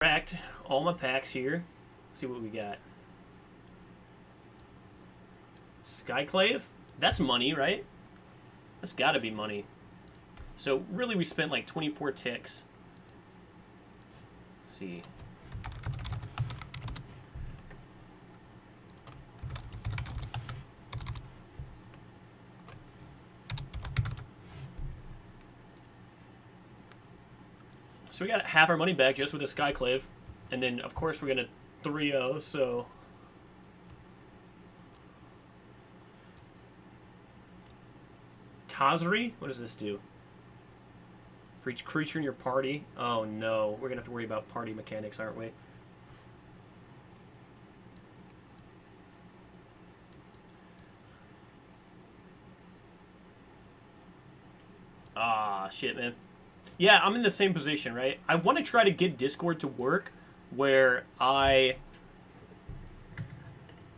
Cracked all my packs here. Let's see what we got. Skyclave? That's money, right? That's gotta be money. So really we spent like 24 ticks. Let's see. So we got half our money back just with a Skyclave. And then, of course, we're going to 3-0, so... Tazri? What does this do? For each creature in your party? Oh, no. We're going to have to worry about party mechanics, aren't we? Ah, shit, man. Yeah, I'm in the same position, right? I want to try to get Discord to work where I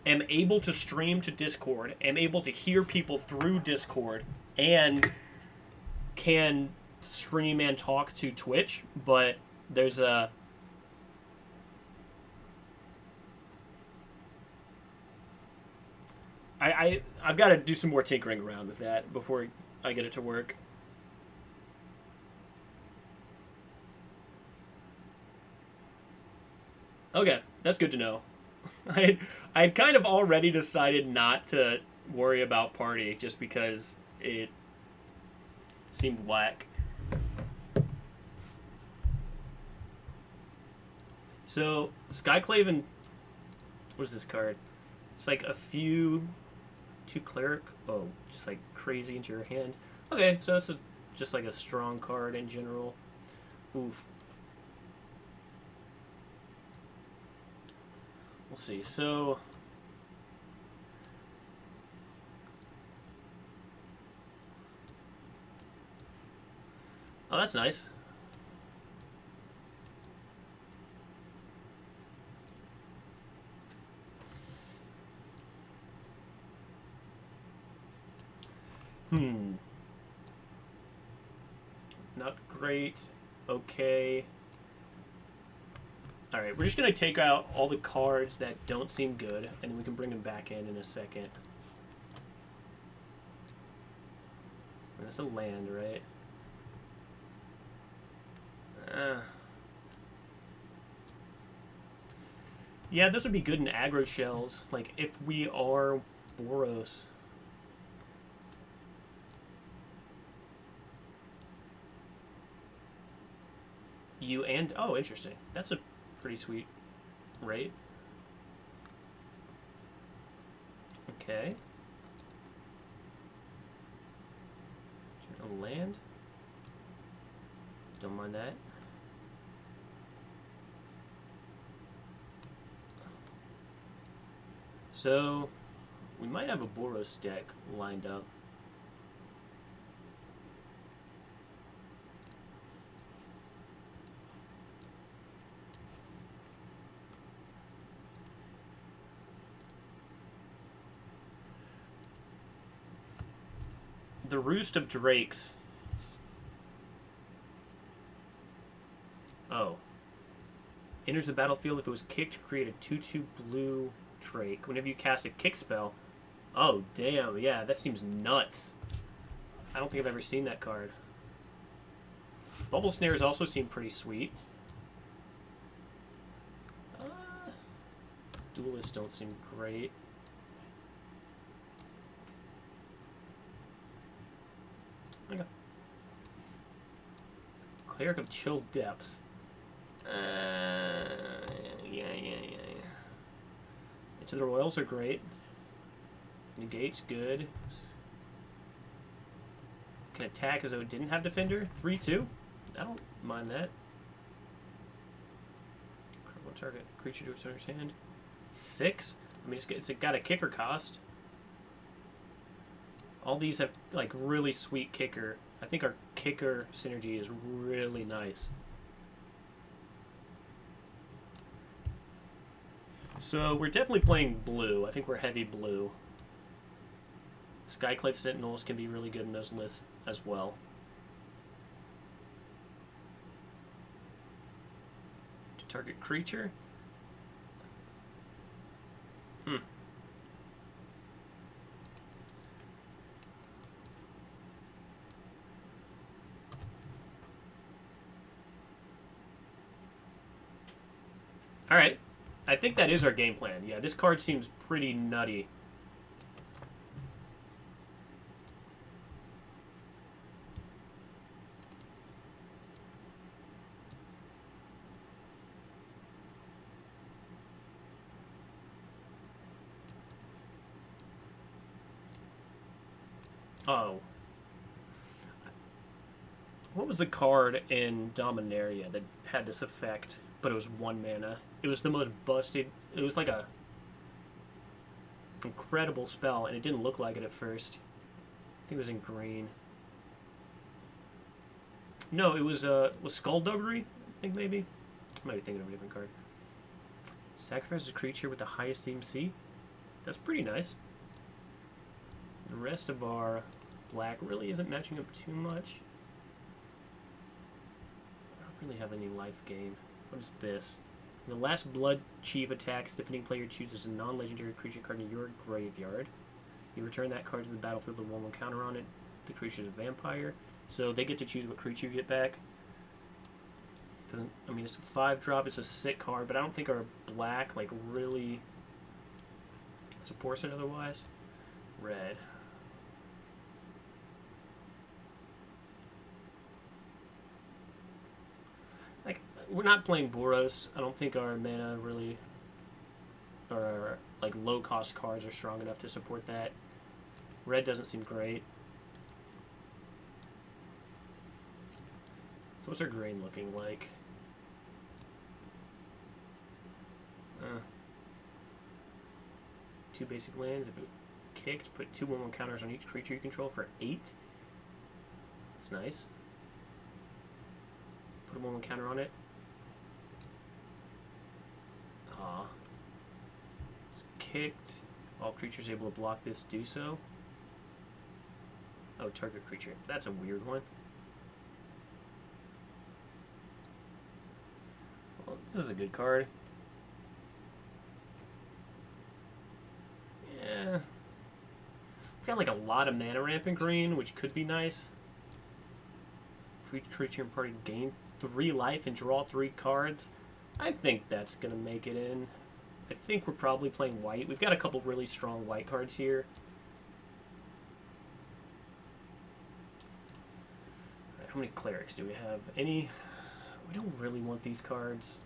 am able to stream to Discord, am able to hear people through Discord, and can stream and talk to Twitch, but there's a... I've got to do some more tinkering around with that before I get it to work. Okay, that's good to know. I had kind of already decided not to worry about party just because it seemed whack. So, Skyclave and... What is this card? It's like a few... 2 cleric. Oh, just like crazy into your hand. Okay, so that's just like a strong card in general. Oof. We'll see. So... Oh, that's nice. Not great. Okay. Alright, we're just going to take out all the cards that don't seem good, and then we can bring them back in a second. And that's a land, right? Yeah, those would be good in aggro shells. Like, if we are Boros. You and... Oh, interesting. That's a pretty sweet rate. Okay. A land. Don't mind that. So, we might have a Boros deck lined up. The Roost of Drakes. Oh. Enters the battlefield if it was kicked to create a 2/2 blue Drake. Whenever you cast a kick spell. Oh, damn. Yeah, that seems nuts. I don't think I've ever seen that card. Bubble Snares also seem pretty sweet. Duelists don't seem great. Okay. Cleric of Chill Depths. Yeah. Into the Royals are great. Negate's good. Can attack as though it didn't have Defender. 3/2. I don't mind that. Critical target creature to its owner's hand. 6. I mean, it's got a kicker cost. All these have like really sweet kicker. I think our kicker synergy is really nice. So we're definitely playing blue. I think we're heavy blue. Skyclave Sentinels can be really good in those lists as well. Target creature. Hmm. Alright. I think that is our game plan. Yeah, this card seems pretty nutty. Oh. What was the card in Dominaria that had this effect, but it was 1 mana? It was the most busted. It was like a incredible spell, and it didn't look like it at first. I think it was in green. No, it was Skullduggery, I think maybe. I might be thinking of a different card. Sacrifices a creature with the highest EMC. That's pretty nice. The rest of our black really isn't matching up too much. I don't really have any life gain. What is this? The last Blood Chief attacks, defending player chooses a non-legendary creature card in your graveyard. You return that card to the battlefield with 1/1 counter on it. The creature is a vampire, so they get to choose what creature you get back. Doesn't, I mean, it's a 5-drop. It's a sick card, but I don't think our black like really supports it otherwise. Red. Like, we're not playing Boros. I don't think our mana really, or our like low-cost cards are strong enough to support that. Red doesn't seem great. So what's our green looking like? 2 basic lands. If it kicked, put 2 1/1 counters on each creature you control for 8. That's nice. Put a 1/1 counter on it. Aw. It's kicked. All creatures able to block this do so. Oh, target creature. That's a weird one. Well, this is a good card. Yeah. I've got like a lot of mana ramp in green, which could be nice. Creature and party gain 3 life and draw 3 cards. I think that's going to make it in. I think we're probably playing white. We've got a couple really strong white cards here. Right, how many clerics do we have? Any? We don't really want these cards.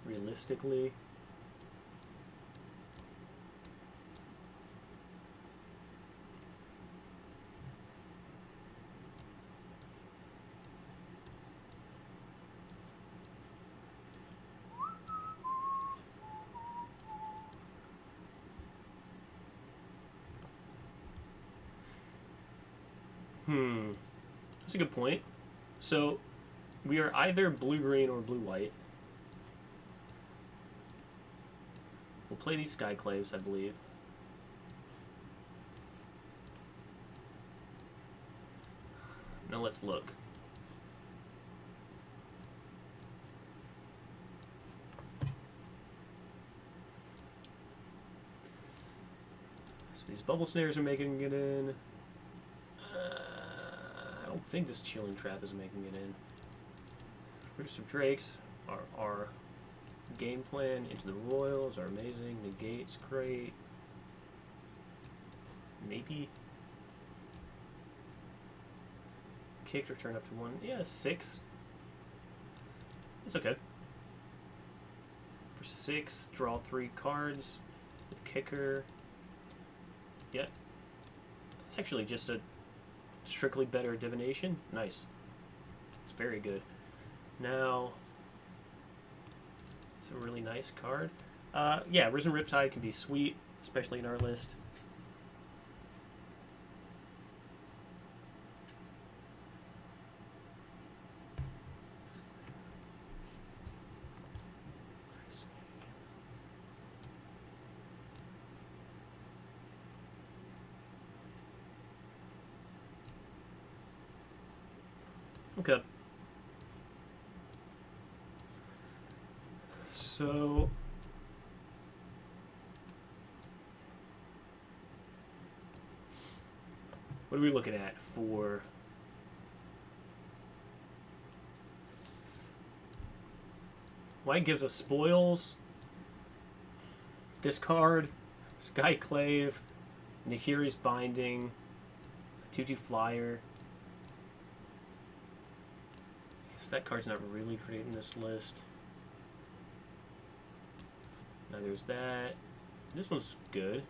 Realistically. That's a good point. So, we are either blue-green or blue-white. We'll play these Skyclaves, I believe. Now let's look. So these Bubble Snares are making it in. I don't think this Chilling Trap is making it in. Roost of Drakes are our game plan. Into the Royals are amazing. Negate's great. Maybe. Kicked, return up to 1. Yeah, 6. It's okay. For 6, draw 3 cards. With kicker. Yeah. It's actually just a strictly better divination. Nice. It's very good. Now, it's a really nice card. Yeah, Risen Riptide can be sweet, especially in our list. Okay. So what are we looking at for White gives us spoils, discard, Skyclave, Nahiri's Binding, 2/2 flyer. Guess that card's not really great in this list. Now there's that. This one's good.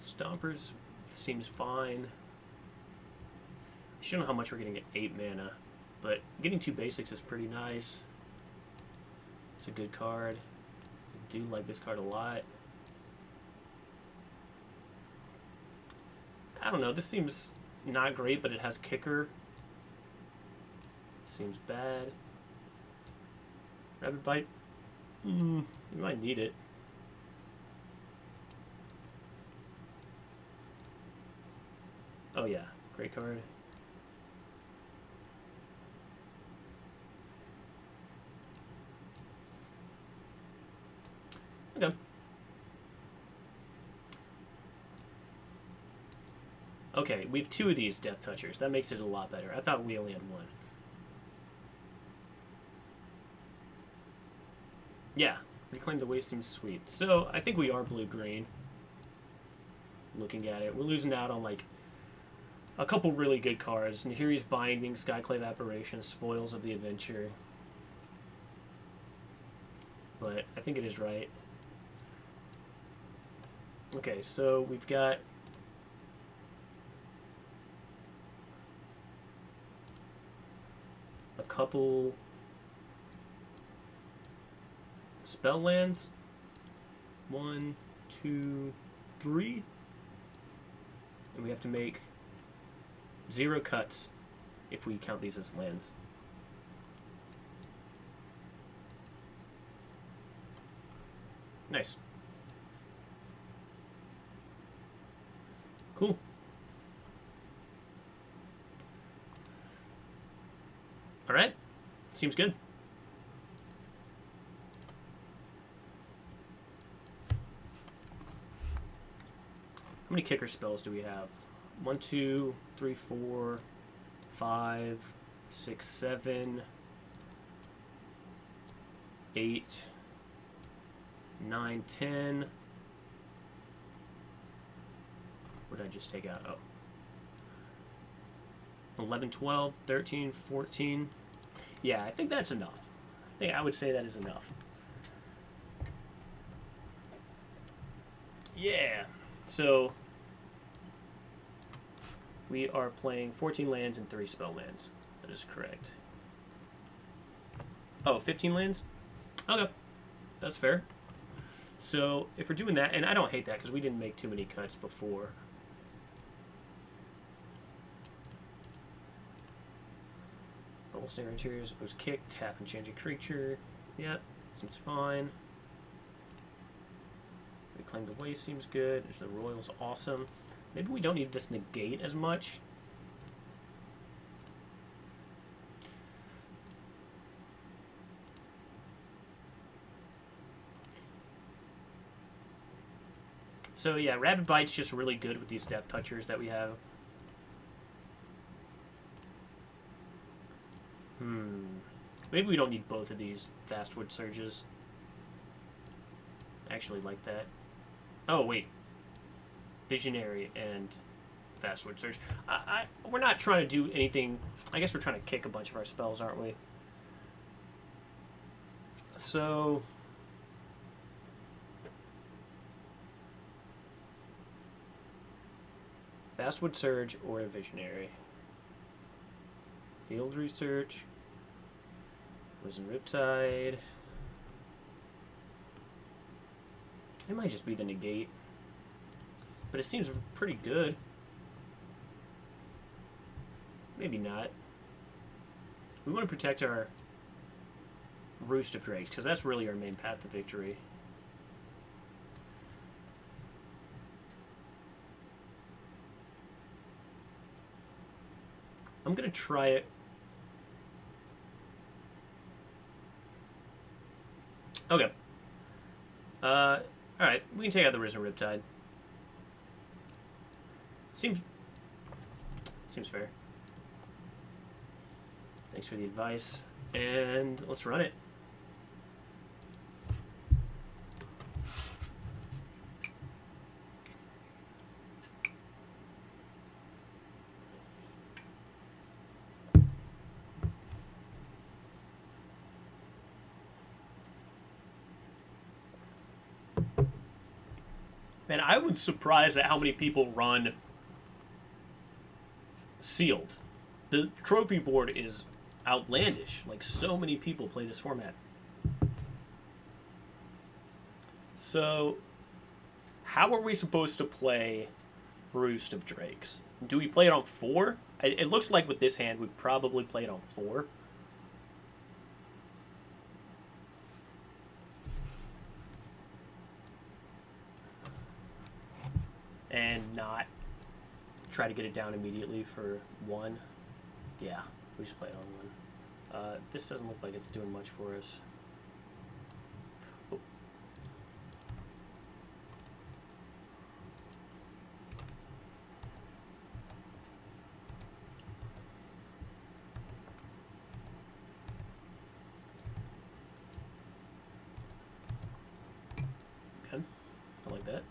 Stompers seems fine. I don't know how much we're getting at 8 mana, but getting 2 basics is pretty nice. It's a good card. I do like this card a lot. I don't know, this seems not great, but it has kicker. Seems bad. Rabbit Bite. You might need it. Oh yeah, great card. Okay. Okay, we have 2 of these Death Touchers. That makes it a lot better. I thought we only had 1. Yeah, Reclaim the Waste seems sweet. So, I think we are blue-green. Looking at it. We're losing out on, like, a couple really good cards. Nahiri's Binding, Skyclave Apparition, Spoils of the Adventure. But I think it is right. Okay, so we've got a couple spell lands. 1, 2, 3. And we have to make 0 cuts if we count these as lands. Nice. Cool. Alright. Seems good. How many kicker spells do we have? 1, 2, 3, 4, 5, 6, 7, 8, 9, 10. What did I just take out? Oh. 11, 12, 13, 14. Yeah, I think that's enough. I would say that is enough. Yeah. So we are playing 14 lands and 3 spell lands. That is correct. Oh, 15 lands? Okay. That's fair. So if we're doing that, and I don't hate that because we didn't make too many cuts before. Bolster Interiors, if it was kick, tap and change a creature. Yep, seems fine. Reclaim the Waste seems good. The Royal's awesome. Maybe we don't need this negate as much. So yeah, Rabbit Bite's just really good with these Death Touchers that we have. Maybe we don't need both of these Vastwood Surges. I actually like that. Oh, wait. Visionary and Vastwood Surge. We're not trying to do anything. I guess we're trying to kick a bunch of our spells, aren't we? So Vastwood Surge or a Visionary. Field Research. Risen Riptide. It might just be the negate. But it seems pretty good. Maybe not. We want to protect our Roost of Drakes, because that's really our main path to victory. I'm gonna try it. Okay. Alright, we can take out the Risen Riptide. Seems fair. Thanks for the advice. And let's run it. Man, I was surprised at how many people run sealed. The trophy board is outlandish. Like, so many people play this format. So, how are we supposed to play Roost of Drakes? Do we play it on 4? It looks like with this hand, we probably play it on 4. And not try to get it down immediately for 1. Yeah, we just play it on 1. This doesn't look like it's doing much for us. Oh. Okay, I like that.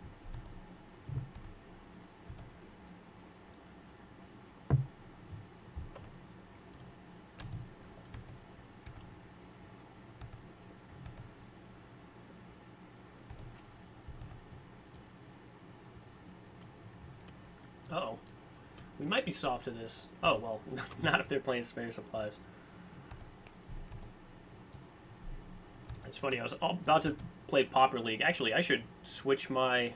Uh-oh. We might be soft to this. Oh, well, not if they're playing spare supplies. It's funny, I was about to play Pauper League. Actually, I should switch my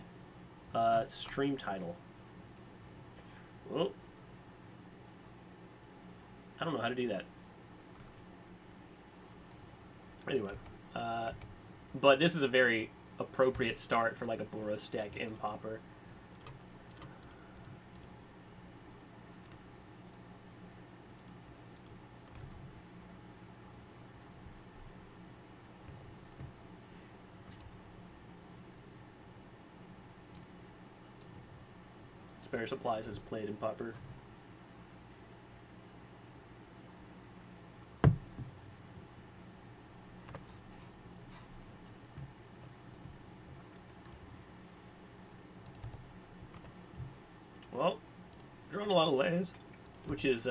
stream title. Oh. I don't know how to do that. Anyway. But this is a very appropriate start for like a Boros deck in Pauper. Spare supplies is played in Pauper. Well, drawing a lot of lays, which is,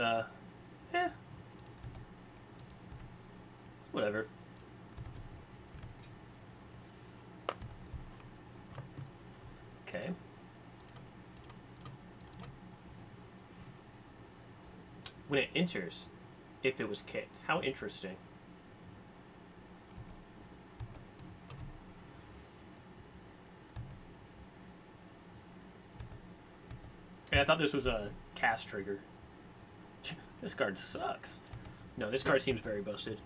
whatever. Okay. When it enters, if it was kicked. How interesting. Yeah, I thought this was a cast trigger. This card sucks. No, this card seems very busted.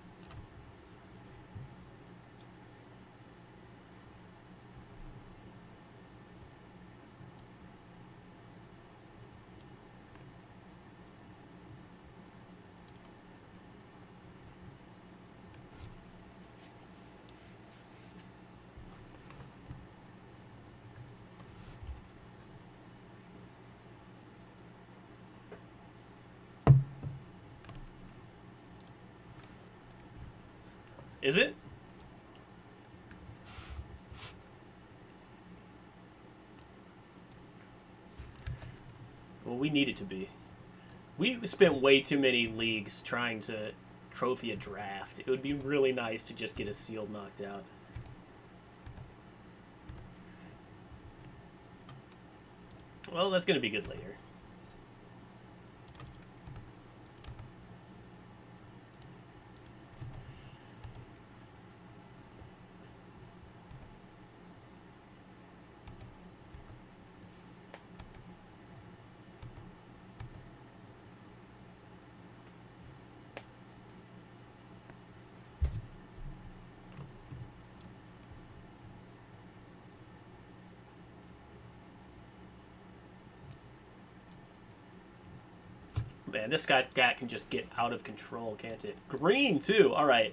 Is it? Well, we need it to be. We spent way too many leagues trying to trophy a draft. It would be really nice to just get a sealed knocked out. Well, that's going to be good later. Man, this guy that can just get out of control, can't it? Green, too. All right.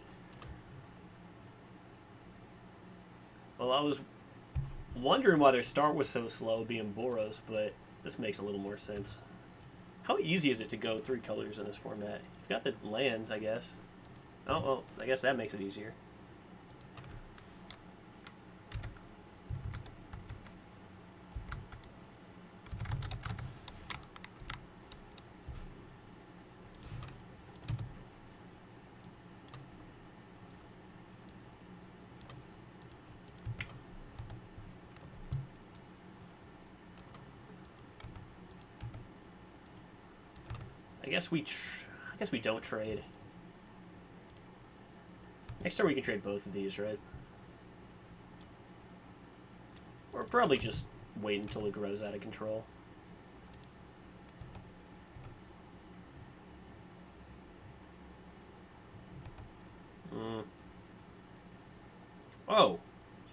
Well, I was wondering why their start was so slow being Boros, but this makes a little more sense. How easy is it to go 3 colors in this format? You've got the lands, I guess. Oh, well, I guess that makes it easier. I guess we don't trade. Next turn we can trade both of these, right? Or probably just wait until it grows out of control. Oh.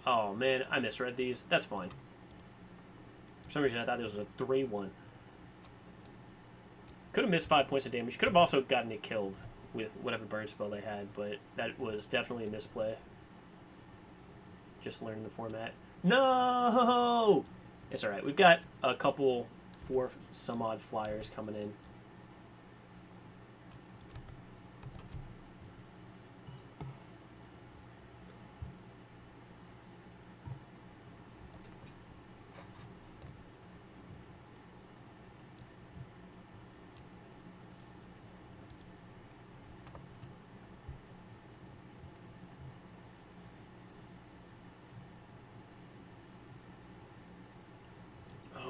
Oh, man, I misread these. That's fine. For some reason, I thought this was a 3-1. Could have missed 5 points of damage. Could have also gotten it killed with whatever burn spell they had, but that was definitely a misplay. Just learning the format. No! It's alright. We've got a couple 4 some odd flyers coming in.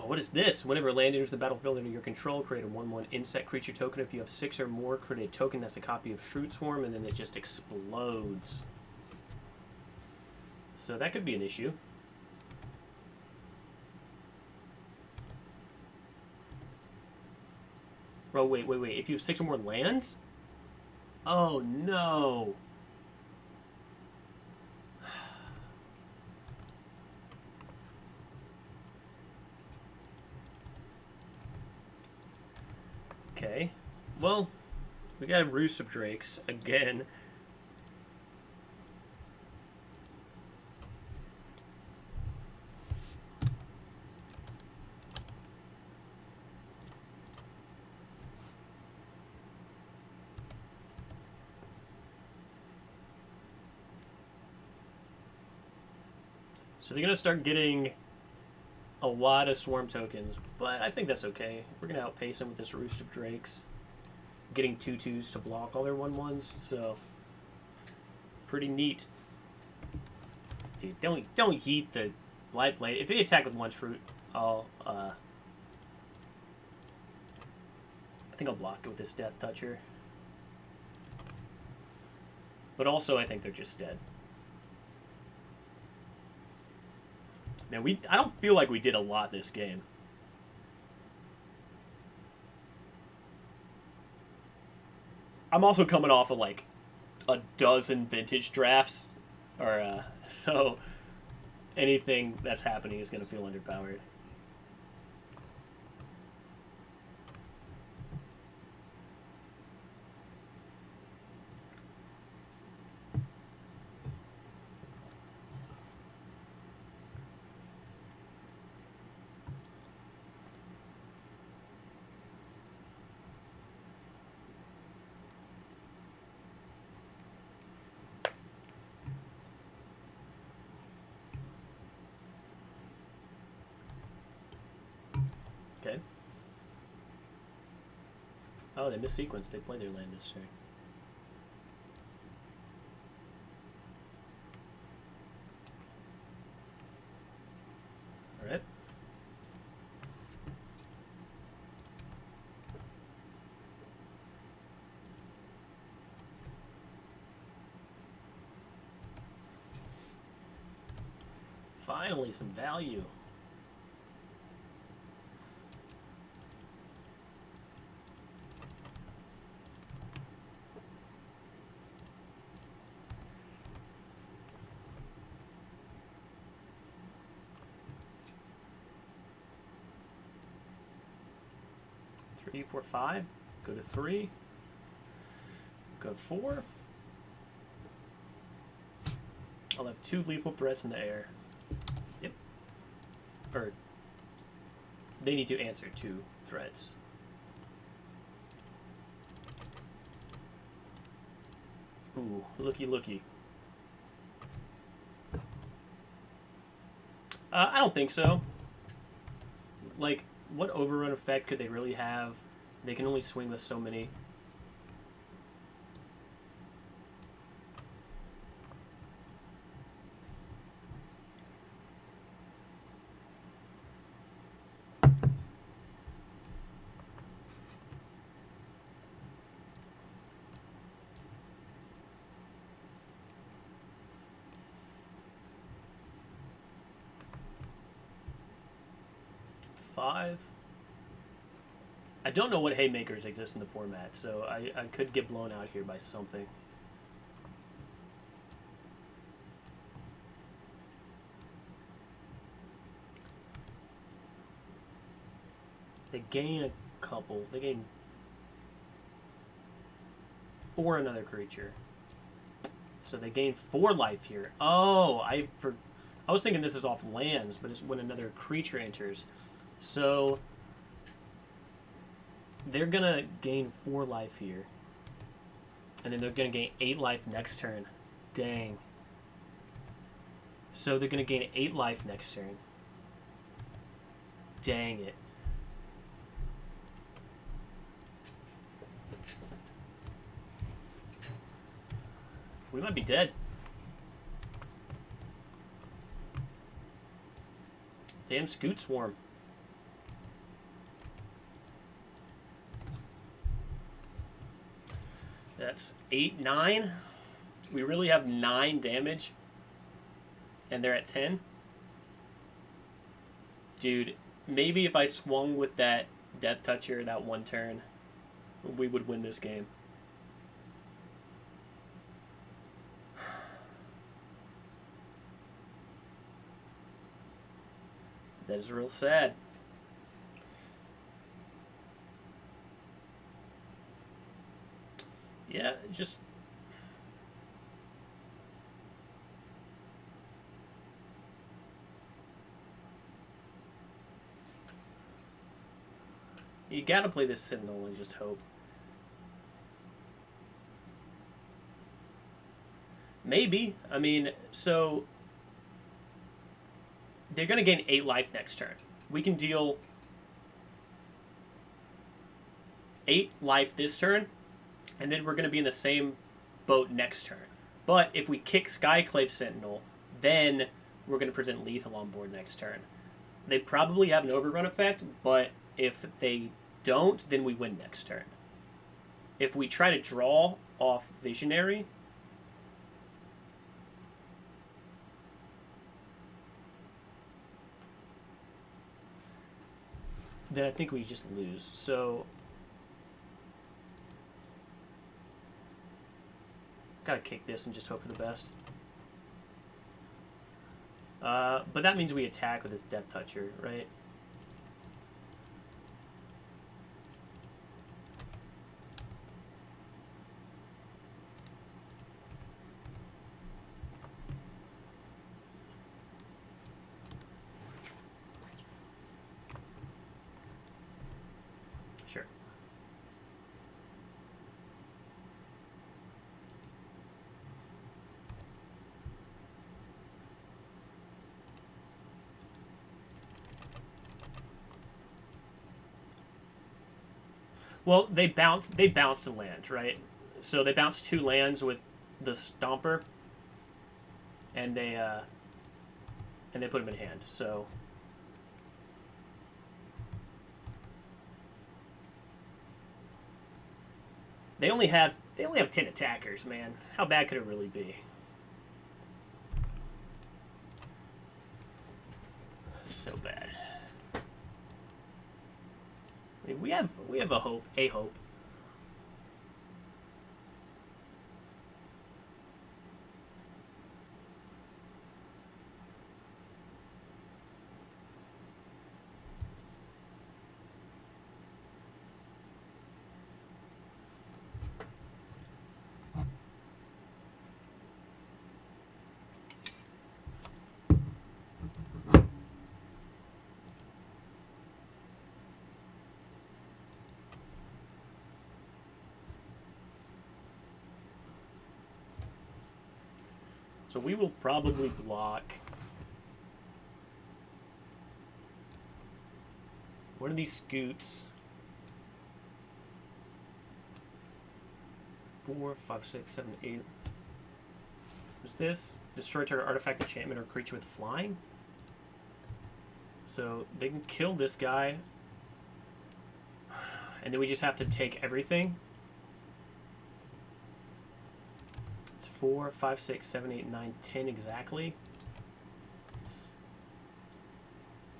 What is this? Whenever land enters the battlefield under your control, create a 1/1 insect creature token. If you have 6 or more, create a token that's a copy of Shroot Swarm, and then it just explodes. So that could be an issue. Oh, wait. If you have 6 or more lands? Oh, no. Okay. Well, we got a Roost of Drakes again. So they're going to start getting a lot of swarm tokens, but I think that's okay. We're going to outpace them with this Roost of Drakes. Getting 2/2s to block all their 1/1s, so pretty neat. Dude, don't yeet the Blight Blade. If they attack with 1 Shroot, I think I'll block it with this Death Toucher. But also, I think they're just dead. Man, I don't feel like we did a lot this game. I'm also coming off of like a dozen vintage drafts, or so anything that's happening is going to feel underpowered. Okay. Oh, they missequenced. They played their land this turn. Alright. Finally, some value. Three, 4, 5. Go to 3. Go to 4. I'll have 2 lethal threats in the air. Yep. Or they need to answer 2 threats. Ooh, looky looky. I don't think so. Like, what overrun effect could they really have? They can only swing with so many. Five. I don't know what haymakers exist in the format, so I could get blown out here by something. They gain a couple. They gain... Or another creature. So they gain 4 life here. Oh, I was thinking this is off lands, but it's when another creature enters. So they're going to gain 4 life here. And then they're going to gain 8 life next turn. Dang. So they're going to gain 8 life next turn. Dang it. We might be dead. Damn Scoot Swarm. That's 8, 9. We really have 9 damage. And they're at 10. Dude, maybe if I swung with that Death Toucher that one turn, we would win this game. That is real sad. Yeah, just... You gotta play this Sentinel and just hope. Maybe. I mean, so... They're going to gain 8 life next turn. We can deal 8 life this turn, and then we're going to be in the same boat next turn. But if we kick Skyclave Sentinel, then we're going to present lethal on board next turn. They probably have an overrun effect, but if they don't, then we win next turn. If we try to draw off Visionary... then I think we just lose. So, gotta kick this and just hope for the best. But that means we attack with this Death Toucher, right? Sure. Well, they bounced a land, right? So they bounced 2 lands with the Stomper, and they put them in hand. So they only have 10 attackers, man. How bad could it really be? So bad. I mean, we have a hope. So we will probably block one of these scoots. 4, 5, 6, 7, 8. What's this? Destroy target artifact, enchantment, or creature with flying. So they can kill this guy. And then we just have to take everything. It's 4, 5, 6, 7, 8, 9, 10 exactly.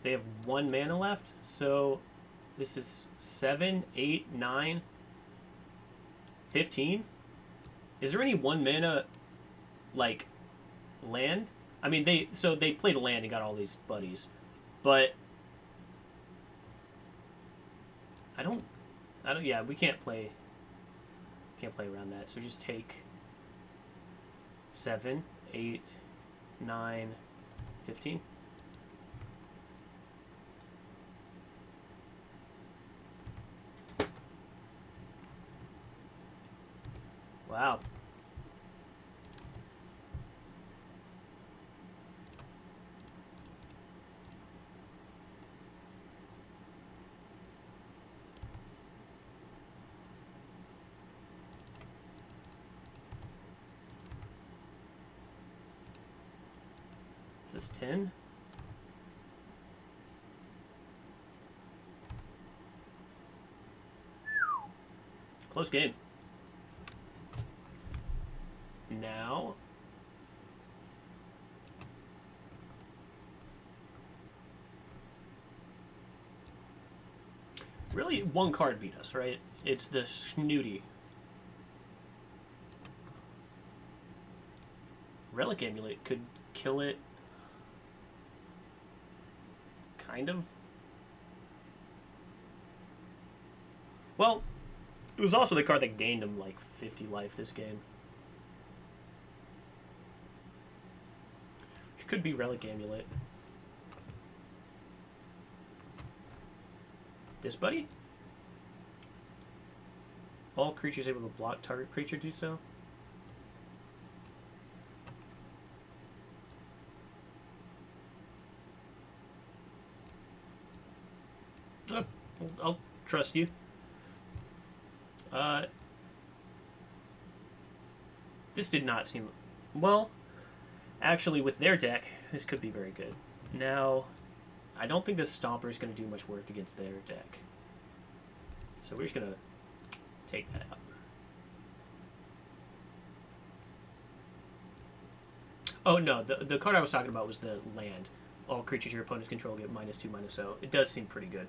They have 1 mana left. So this is 7, 8, 9, 15. Is there any 1 mana, like, land? I mean, they played a land and got all these buddies. But I don't, yeah, we can't play around that. So just take 7, 8, 9, 15. Wow. Is this 10? Close game. Now really 1 card beat us, right? It's the Snooty. Relic Amulet could kill it. Kind of. Well, it was also the card that gained him like 50 life this game. Which could be Relic Amulet. This buddy? All creatures able to block target creature do so. I'll trust you. This did not seem... Well, actually, with their deck, this could be very good. Now, I don't think this Stomper is going to do much work against their deck. So we're just going to take that out. Oh, no. The card I was talking about was the land. All creatures your opponents control get -2/-0. It does seem pretty good.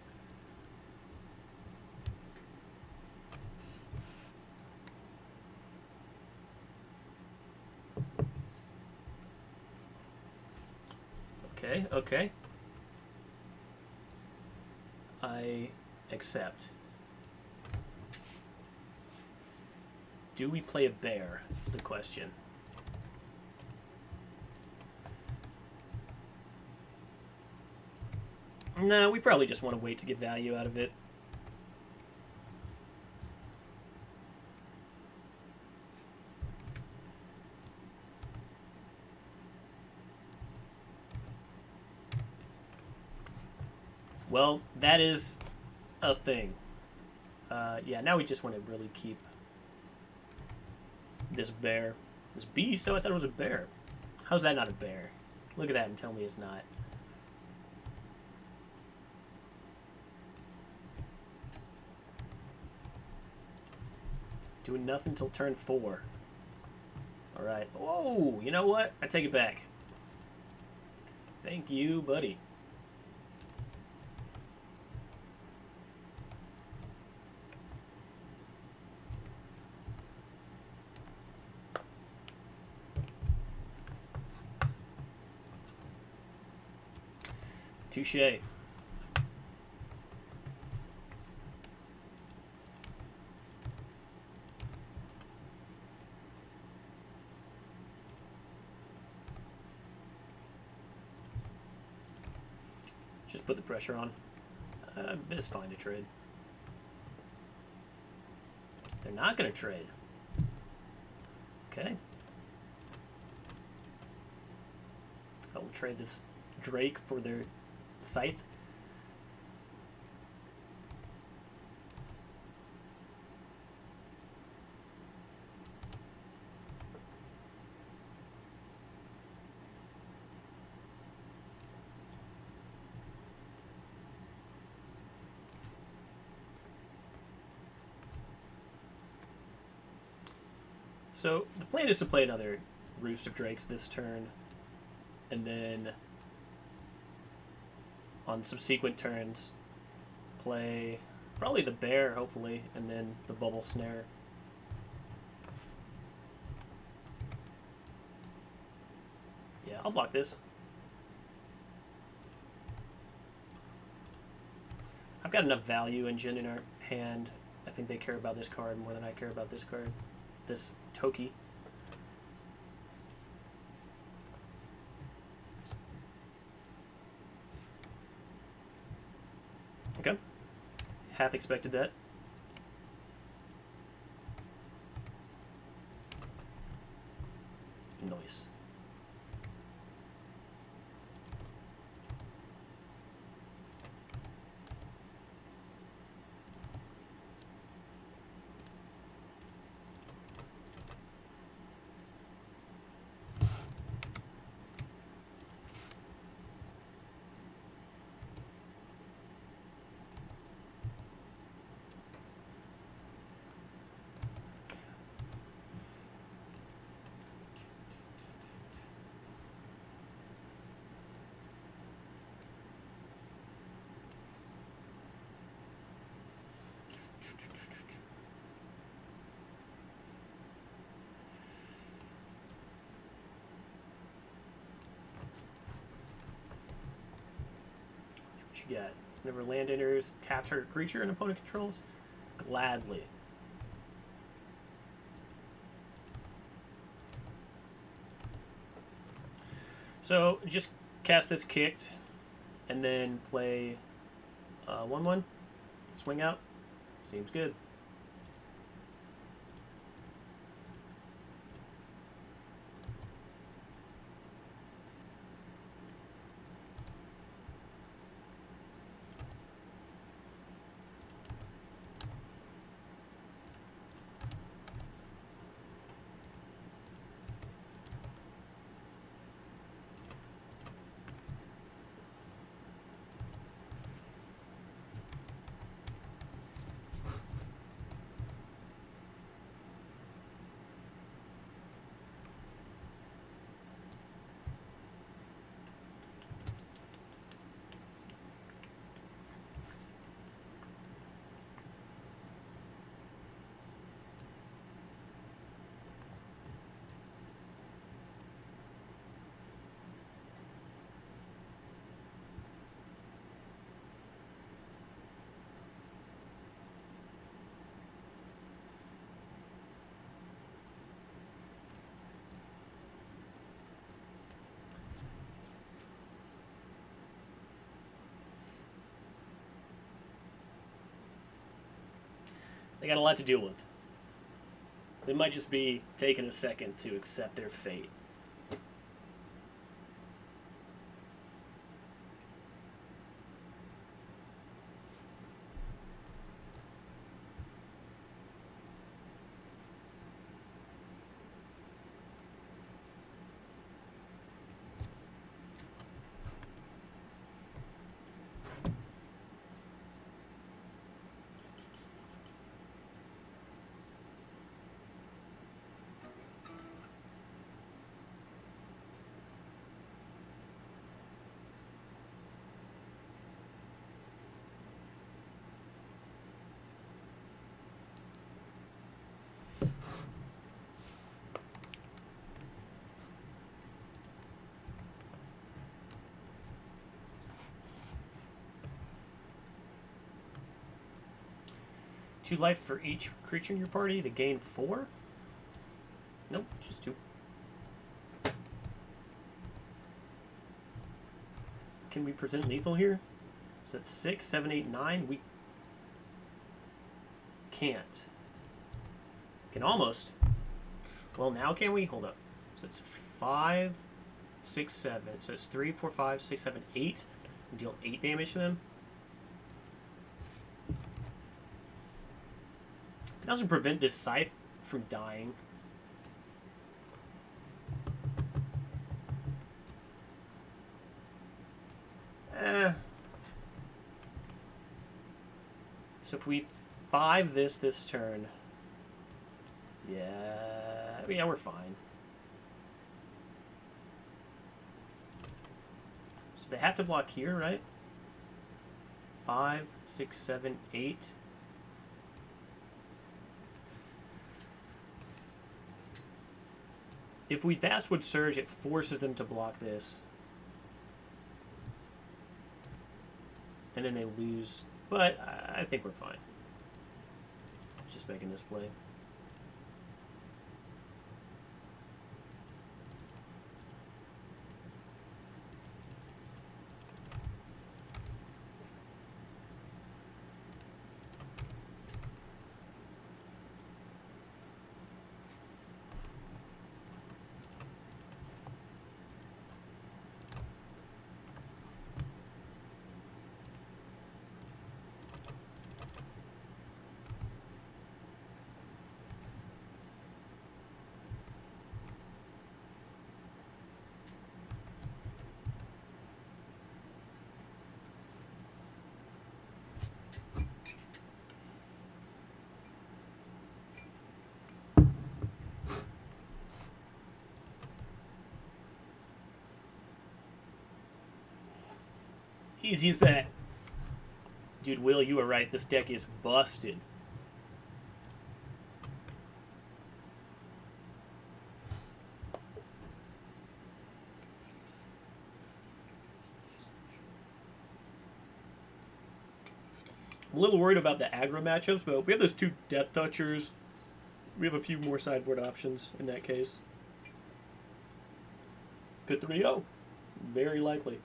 Okay, okay. I accept. Do we play a bear? Is the question. No, we probably just want to wait to get value out of it. Well, that is a thing. Yeah, now we just want to really keep this bear. This beast? Oh, I thought it was a bear. How's that not a bear? Look at that and tell me it's not. Doing nothing till turn 4. Alright. Whoa! You know what? I take it back. Thank you, buddy. Touché. Just put the pressure on. It's fine to trade. They're not going to trade. Okay. trade this Drake for their Scythe. So the plan is to play another Roost of Drakes this turn, and then on subsequent turns play probably the Bear, hopefully, and then the Bubble Snare. Yeah, I'll block this. I've got enough value engine in our hand. I think they care about this card more than I care about this card. This Toki. Okay. Half expected that. Noise. What you got? Whenever land enters, tap target creature an opponent controls? Gladly. So just cast this kicked, and then play 1/1. Swing out. Seems good. They got a lot to deal with. They might just be taking a second to accept their fate. Two life for each creature in your party. They gain 4? Nope, just 2. Can we present lethal here? So that's 6, 7, 8, 9. We can't. We can almost. Well, now can we? Hold up. So it's 5, 6, 7. So it's 3, 4, 5, 6, 7, 8. And deal 8 damage to them. It doesn't prevent this scythe from dying. So if we 5 this turn, yeah, we're fine. So they have to block here, right? 5, 6, 7, 8. If we Vastwood Surge, it forces them to block this. And then they lose. But I think we're fine. Just making this play. Easy as that. Dude, Will, you were right. This deck is busted. I'm a little worried about the aggro matchups, but we have those 2 Death Touchers. We have a few more sideboard options in that case. Could 3-0. Very likely.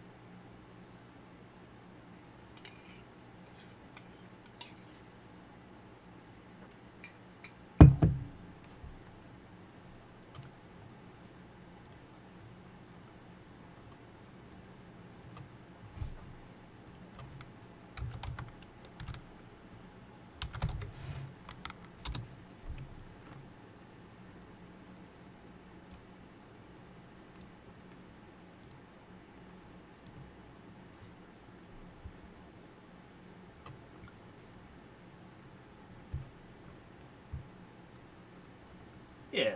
Yeah.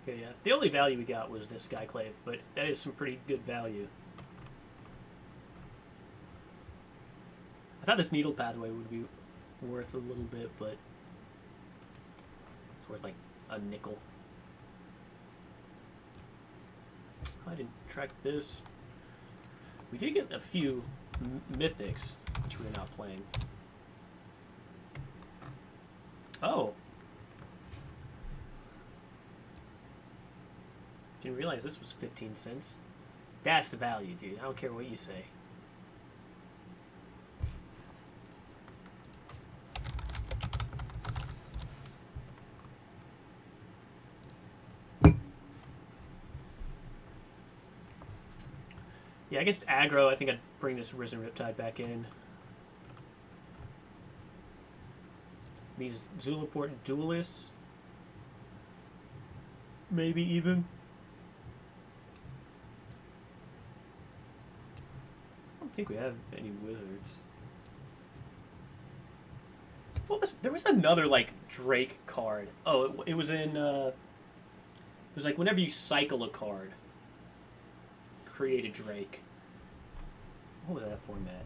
Okay, yeah. The only value we got was this Skyclave, but that is some pretty good value. I thought this Needle Pathway would be worth a little bit, but it's worth like a nickel. I didn't track this. We did get a few mythics, which we're not playing. Oh. Didn't realize this was 15 cents. That's the value, dude. I don't care what you say. Yeah, I guess aggro, I think I'd bring this Risen Riptide back in. These Zulaport Duelists. Maybe even. I don't think we have any wizards. What was there was another like Drake card. Oh, it was in it was like whenever you cycle a card, create a Drake. What was that format?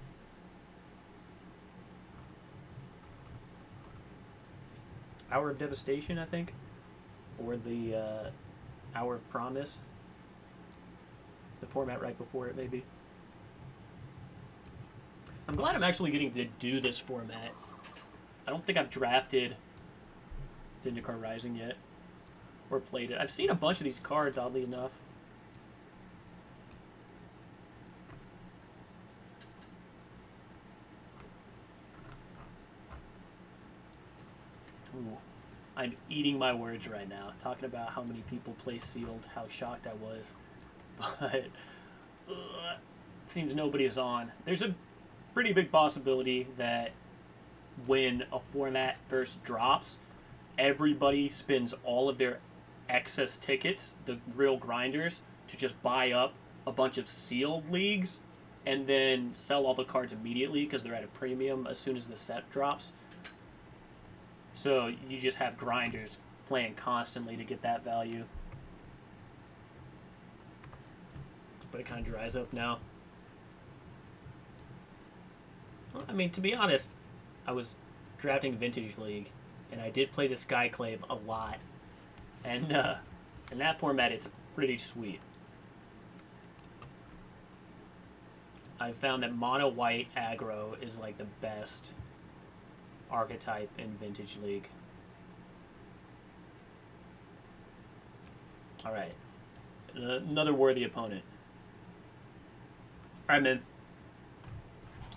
Hour of Devastation, I think, or the Hour of Promise. The format right before it, maybe. I'm glad I'm actually getting to do this format. I don't think I've drafted Zendikar Rising yet. Or played it. I've seen a bunch of these cards, oddly enough. Ooh. I'm eating my words right now, talking about how many people play sealed, how shocked I was. But seems nobody's on. There's a pretty big possibility that when a format first drops, everybody spends all of their excess tickets, the real grinders, to just buy up a bunch of sealed leagues and then sell all the cards immediately because they're at a premium as soon as the set drops. So you just have grinders playing constantly to get that value. But it kind of dries up now. Well, I mean, to be honest, I was drafting Vintage League, and I did play the Skyclave a lot. And in that format, it's pretty sweet. I found that mono white aggro is like the best archetype in Vintage League. All right, another worthy opponent. All right, man.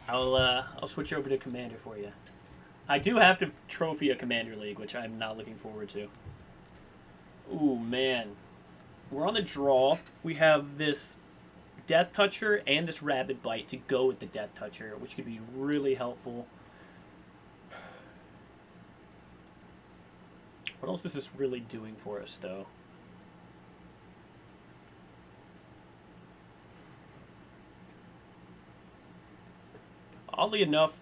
I'll switch over to Commander for you. I do have to trophy a Commander League, which I'm not looking forward to. Ooh, man. We're on the draw. We have this Death Toucher and this Rabid Bite to go with the Death Toucher, which could be really helpful. What else is this really doing for us, though? Oddly enough,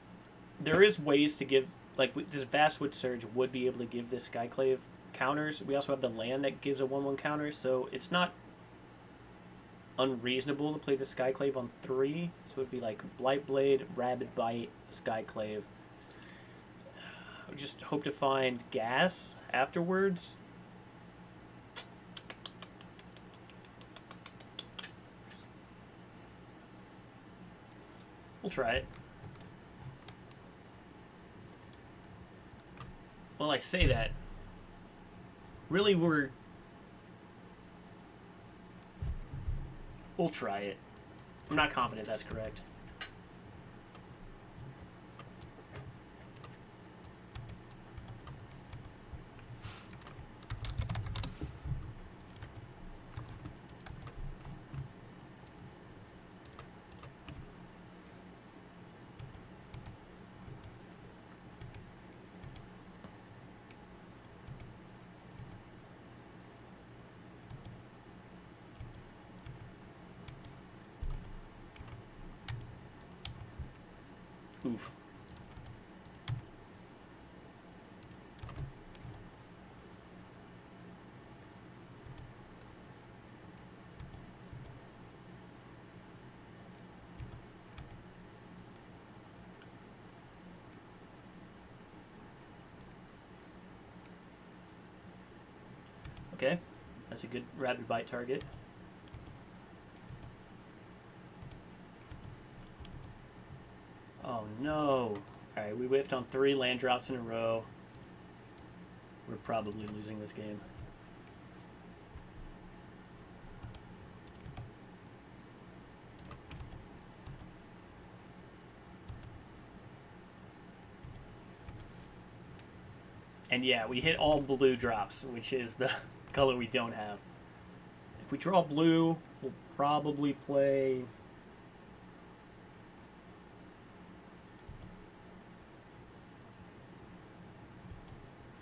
there is ways to give, like, this Vastwood Surge would be able to give this Skyclave counters. We also have the land that gives a 1/1 counter, so it's not unreasonable to play the Skyclave on 3. So it would be like Blightblade, Rabid Bite, Skyclave. I just hope to find gas afterwards. We'll try it. Well, I say that. Really, we'll try it. I'm not confident that's correct. Oof. Okay, that's a good Rabid Bite target. Oh no. Alright, we whiffed on 3 land drops in a row. We're probably losing this game. And yeah, we hit all blue drops, which is the color we don't have. If we draw blue, we'll probably play...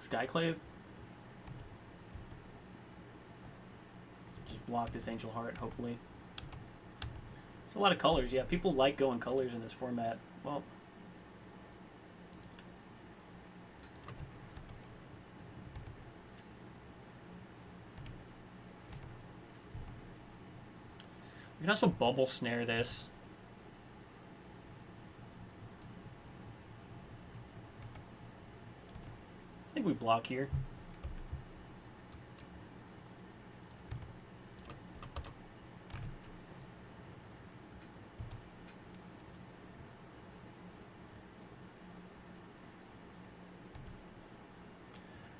Skyclave. Just block this Angel Heart, hopefully. It's a lot of colors. Yeah, people like going colors in this format. Well, we can also Bubble Snare this. I think we block here.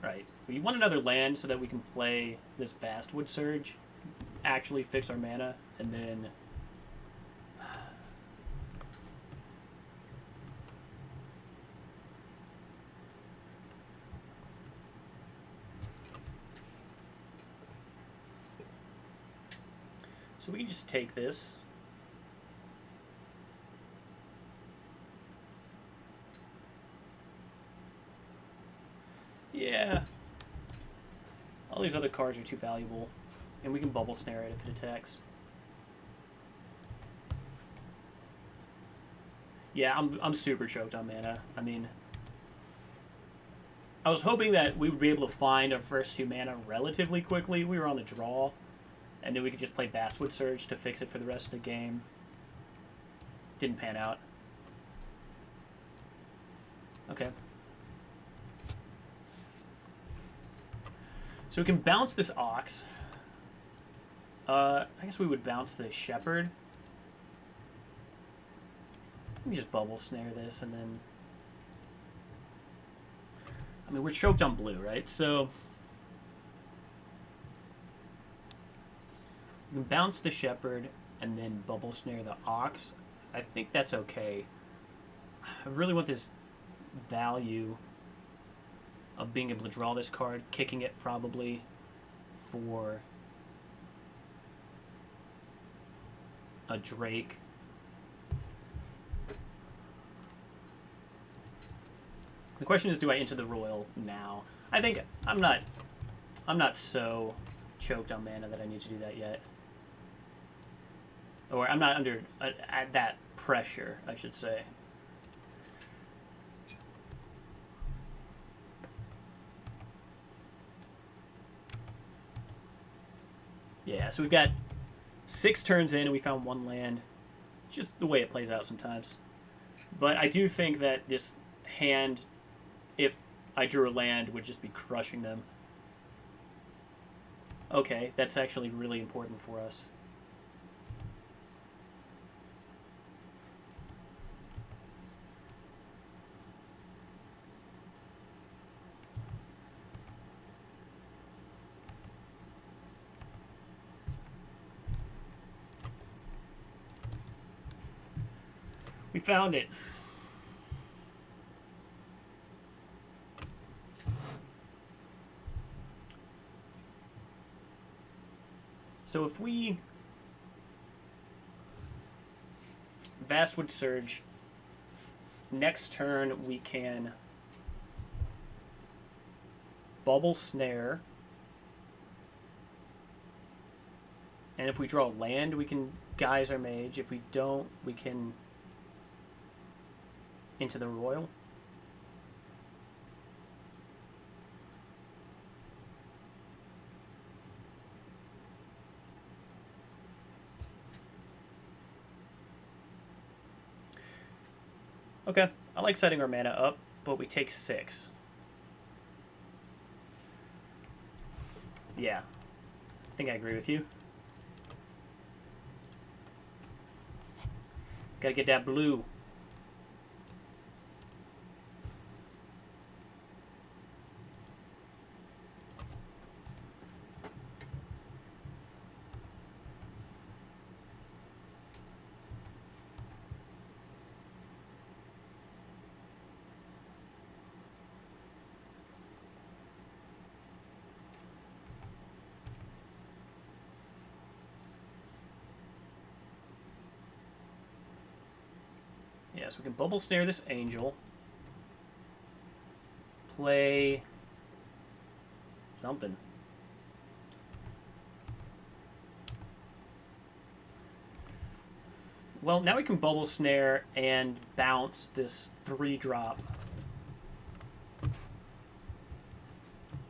Right. We want another land so that we can play this Vastwood Surge, actually fix our mana, and then... So we can just take this. Yeah. All these other cards are too valuable. And we can Bubble Snare it if it attacks. Yeah, I'm super choked on mana. I mean, I was hoping that we would be able to find our first 2 mana relatively quickly. We were on the draw. And then we could just play Vastwood Surge to fix it for the rest of the game. Didn't pan out. Okay. So we can bounce this Ox. I guess we would bounce the Shepherd. Let me just Bubble Snare this and then... I mean, we're choked on blue, right? So... You can bounce the Shepherd and then Bubble Snare the Ox. I think that's okay. I really want this value of being able to draw this card, kicking it probably for a Drake. The question is, do I enter the Royal now? I think I'm not so choked on mana that I need to do that yet. Or I'm not under at that pressure, I should say. Yeah, so we've got 6 turns in and we found 1 land. Just the way it plays out sometimes. But I do think that this hand, if I drew a land, would just be crushing them. Okay, that's actually really important for us. We found it. So if we Vastwood Surge, next turn we can Bubble Snare, and if we draw land, we can Geyser Mage. If we don't, we can into the Royal. Okay, I like setting our mana up, but we take 6. Yeah, I think I agree with you. Gotta get that blue. Yeah, so we can Bubble Snare this Angel. Play something. Well, now we can Bubble Snare and bounce this 3-drop.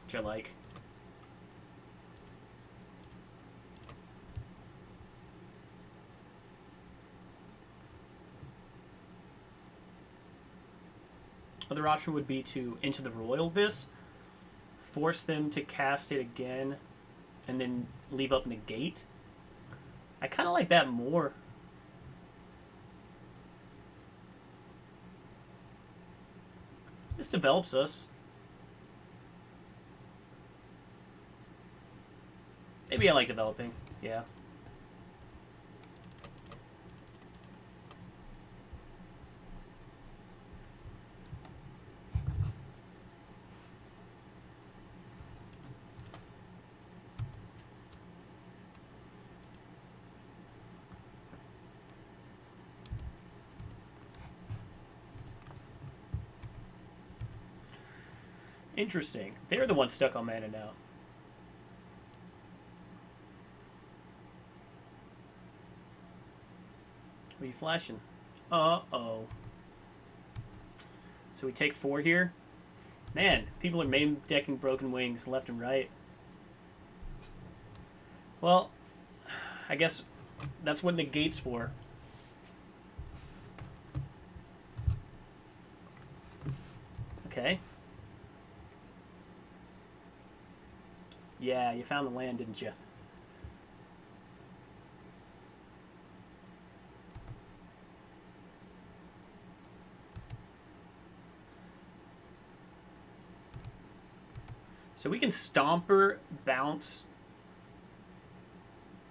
Which I like. Other option would be to Into the Royal this, force them to cast it again, and then leave up Negate. I kind of like that more. This develops us. Maybe I like developing. Yeah. Interesting. They're the ones stuck on mana now. What are you flashing? Uh-oh. So we take 4 here? Man, people are main decking Broken Wings left and right. Well, I guess that's what negate's for. Okay. Yeah, you found the land, didn't you? So we can Stomper, bounce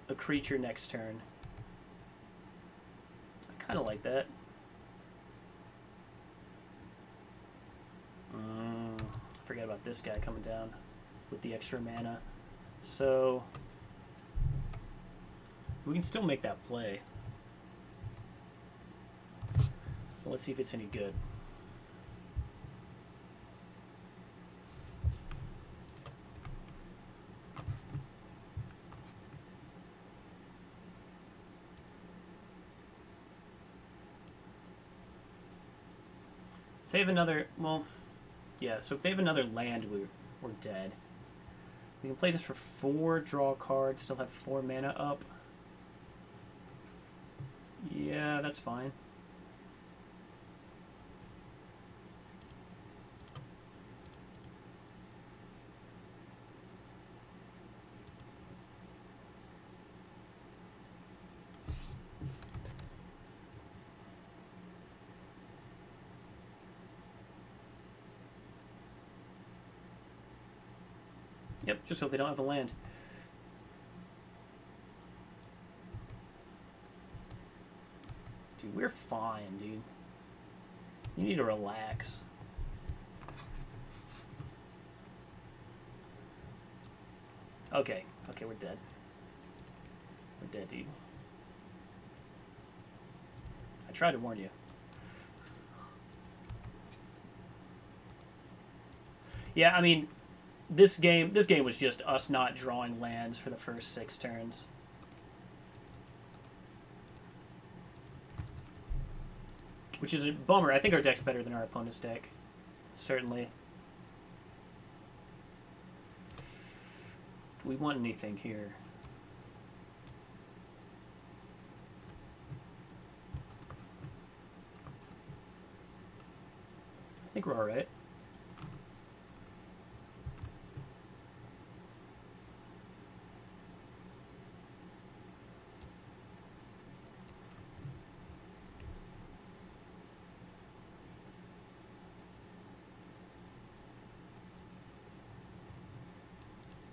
a creature next turn. I kind of like that. Forget about this guy coming down with the extra mana. So we can still make that play. But let's see if it's any good. If they have another, well, yeah, so if they have another land, we're dead. We can play this for 4, draw a card, still have 4 mana up. Yeah, that's fine. Yep, just hope they don't have the land. Dude, we're fine, dude. You need to relax. Okay, okay, we're dead. We're dead, dude. I tried to warn you. Yeah, I mean, this game was just us not drawing lands for the first 6 turns. Which is a bummer. I think our deck's better than our opponent's deck. Certainly. Do we want anything here? I think we're alright.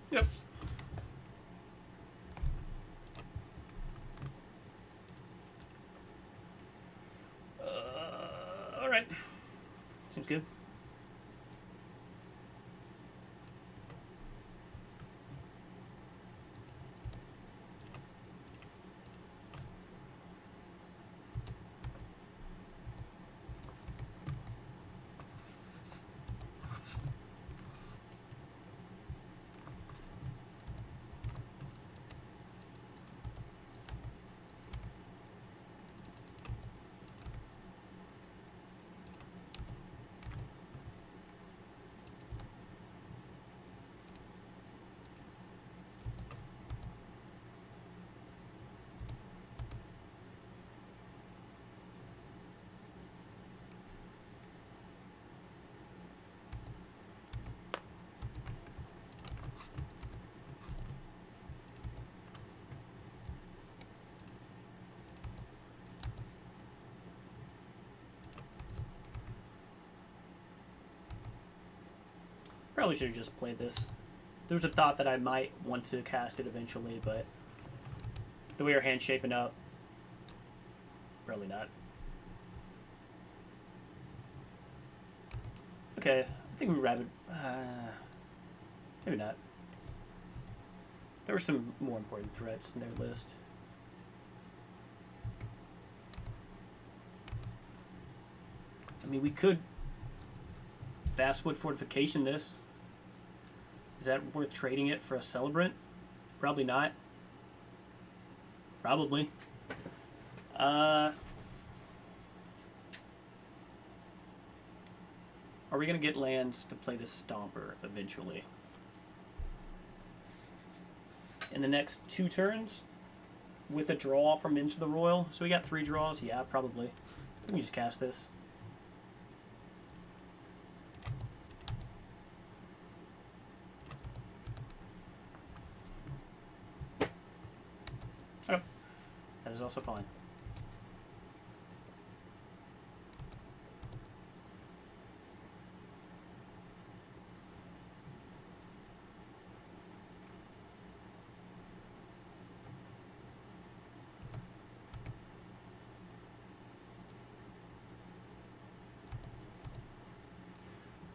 Yep. All right. Seems good. Probably should have just played this. There's a thought that I might want to cast it eventually, but the way our hand's shaping up, probably not. Okay, I think we rabid. Maybe not. There were some more important threats in their list. I mean, we could Basswood Fortification this. Is that worth trading it for a Celebrant? Probably not. Probably. Are we going to get lands to play the Stomper eventually? In the next 2 turns? With a draw from Into the Roil? So we got 3 draws? Yeah, probably. Let me just cast this. Oh, that is also fine.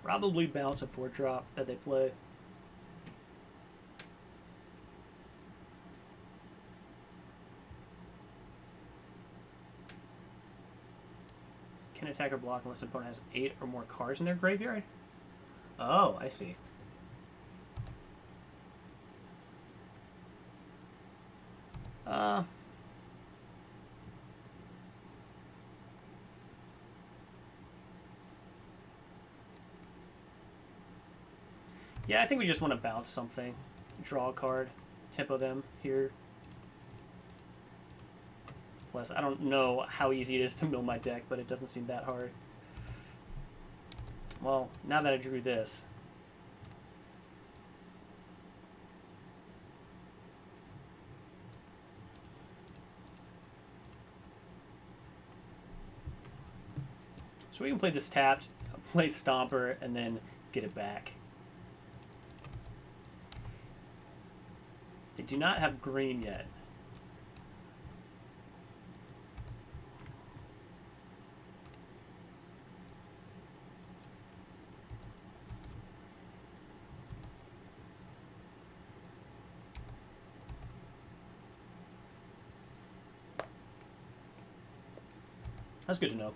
Probably bounce a 4-drop that they play. Can attack or block unless the opponent has 8 or more cards in their graveyard? Oh, I see. Yeah, I think we just want to bounce something. Draw a card. Tempo them here. Plus, I don't know how easy it is to mill my deck, but it doesn't seem that hard. Well, now that I drew this. So we can play this tapped, play Stomper, and then get it back. They do not have green yet. That's good to know.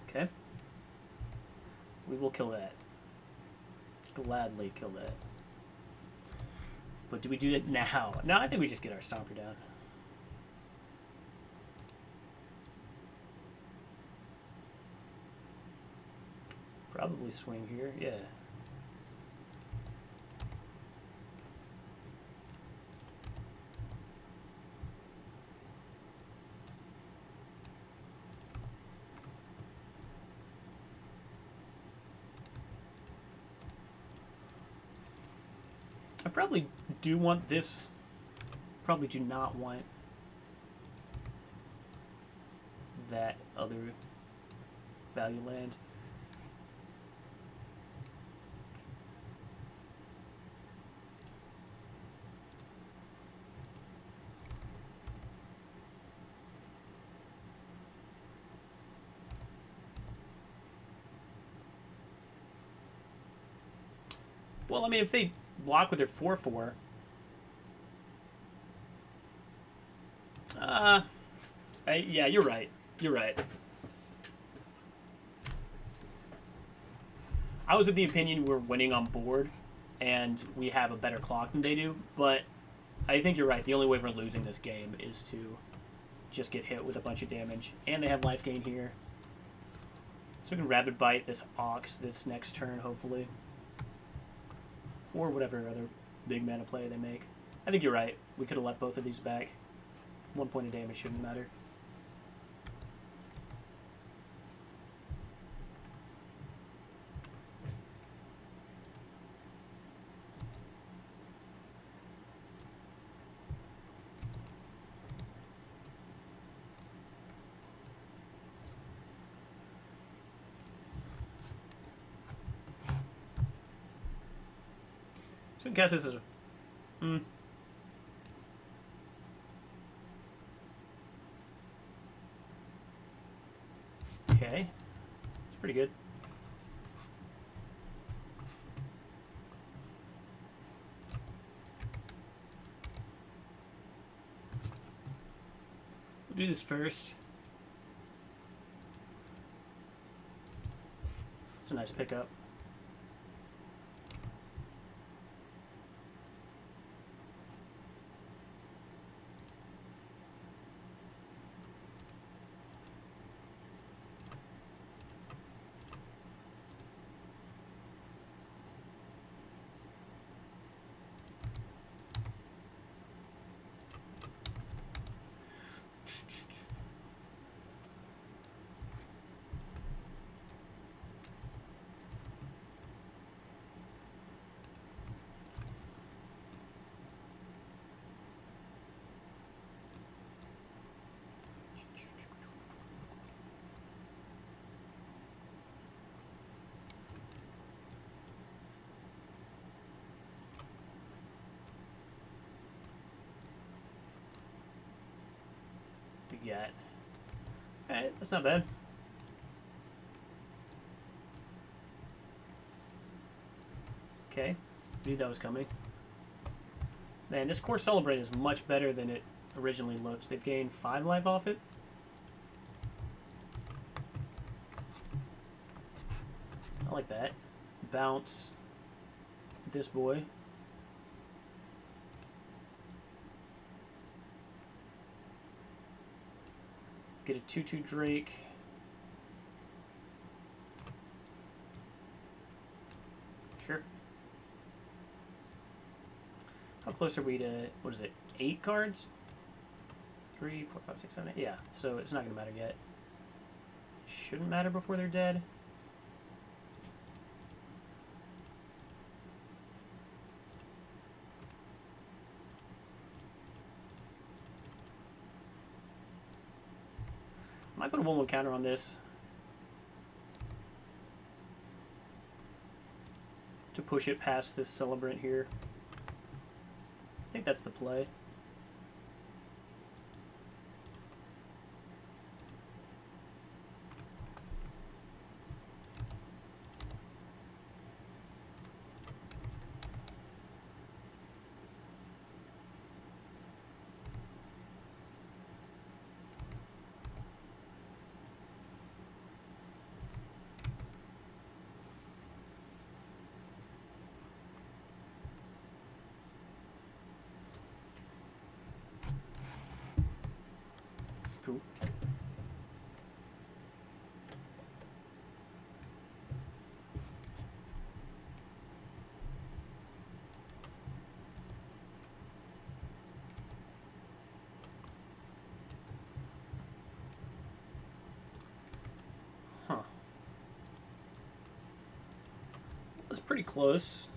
Okay. We will kill that. Gladly kill that. But do we do it now? No, I think we just get our Stomper down. Probably swing here, yeah. I probably do want this. Probably do not want that other value land. Well, I mean, if they block with their 4/4, yeah, you're right. You're right. I was of the opinion we're winning on board, and we have a better clock than they do. But I think you're right. The only way we're losing this game is to just get hit with a bunch of damage, and they have life gain here, so we can Rabid Bite this Ox this next turn, hopefully. Or whatever other big mana play they make. I think you're right. We could have left both of these back. 1 point of damage shouldn't matter. So we can cast this as a... Okay. It's pretty good. We'll do this first. It's a nice pickup. We got. Alright, that's not bad. Okay, knew that was coming. Man, this Core Celebrate is much better than it originally looked. They've gained 5 life off it. I like that. Bounce this boy. Get a 2/2 Drake. Sure. How close are we to, what is it, 8 cards? 3, 4, 5, 6, 7, 8. Yeah, so it's not going to matter yet. Shouldn't matter before they're dead. Might put a 1/1 counter on this to push it past this Celebrant here. I think that's the play. Cool. Huh. That's pretty close.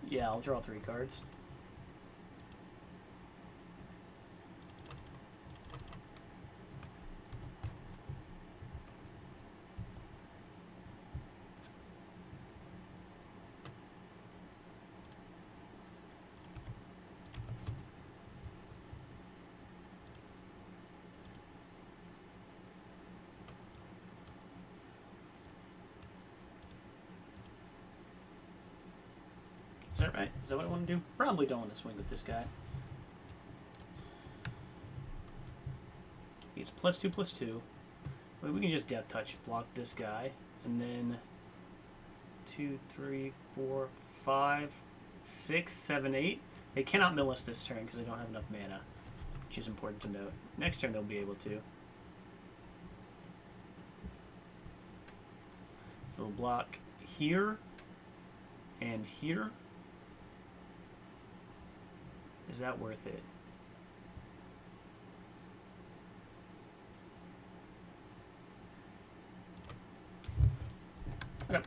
Yeah, I'll draw 3 cards. Is that right? Is that what I want to do? Probably don't want to swing with this guy. He's +2/+2. Well, we can just Death Touch block this guy. And then 2, 3, 4, 5, 6, 7, 8. They cannot mill us this turn because they don't have enough mana, which is important to note. Next turn they'll be able to. So we'll block here and here. Is that worth it? Okay.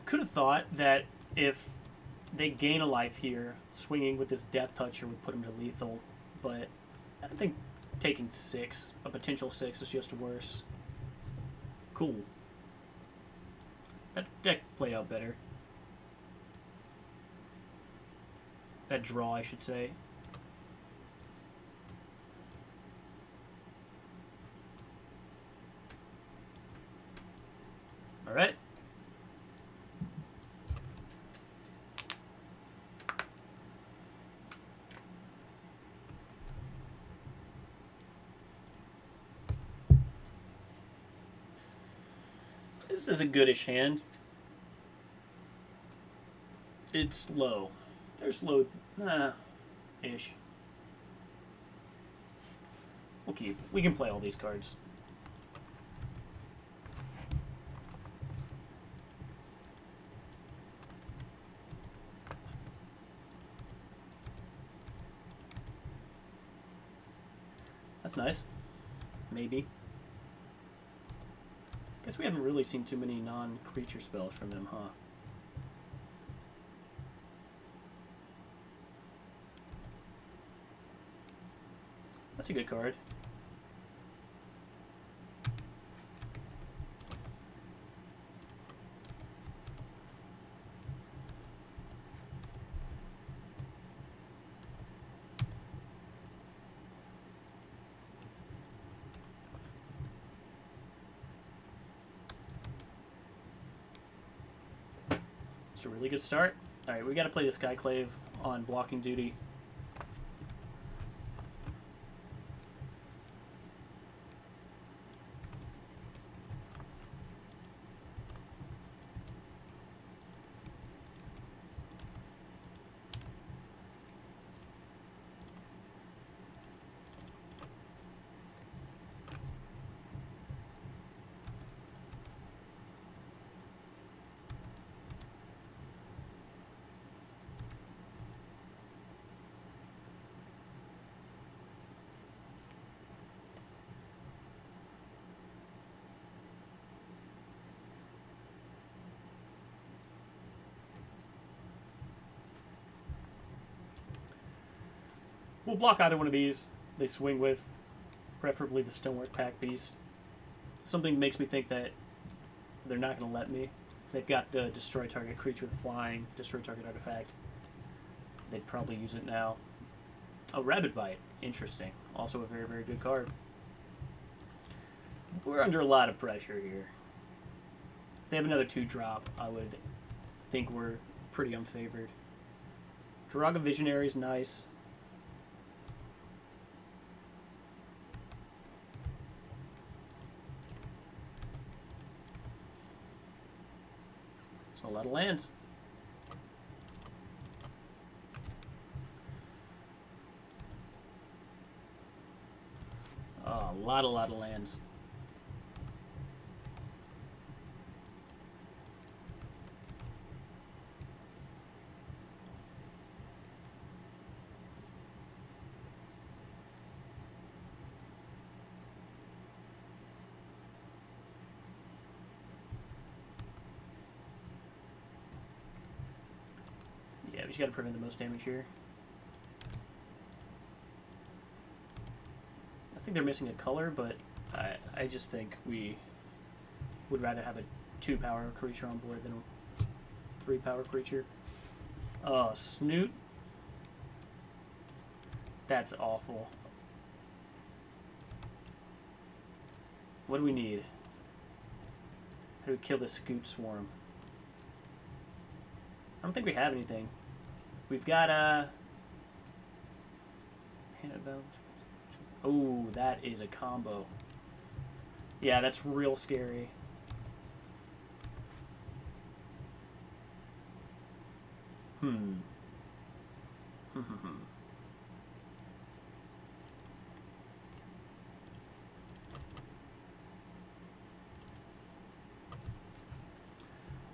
could have thought that if they gain a life here, swinging with this Death Toucher would put them to lethal, but I think taking 6, a potential 6, is just worse. Cool. That deck played out better. That draw, I should say. Alright. This is a goodish hand. It's low. They're slow. Ish. We'll keep. We can play all these cards. That's nice. Maybe. Guess we haven't really seen too many non-creature spells from them, huh? That's a good card. It's a really good start. Alright, we gotta play the Skyclave on blocking duty. We'll block either one of these they swing with, preferably the Stonework Pack Beast. Something makes me think that they're not going to let me. If they've got the destroy target creature with flying, destroy target artifact, they'd probably use it now. Oh, Rabid Bite. Interesting. Also a very, very good card. We're under a lot of pressure here. If they have another 2-drop, I would think we're pretty unfavored. Draga Visionary is nice. It's a lot of lands. Oh, a lot of lands. Yeah, we just gotta prevent the most damage here. I think they're missing a color, but I just think we would rather have a 2-power creature on board than a 3-power creature. Oh, Snoot. That's awful. What do we need? How do we kill the Scoot Swarm? I don't think we have anything. We've got a... Oh, that is a combo. Yeah, that's real scary. Hmm. I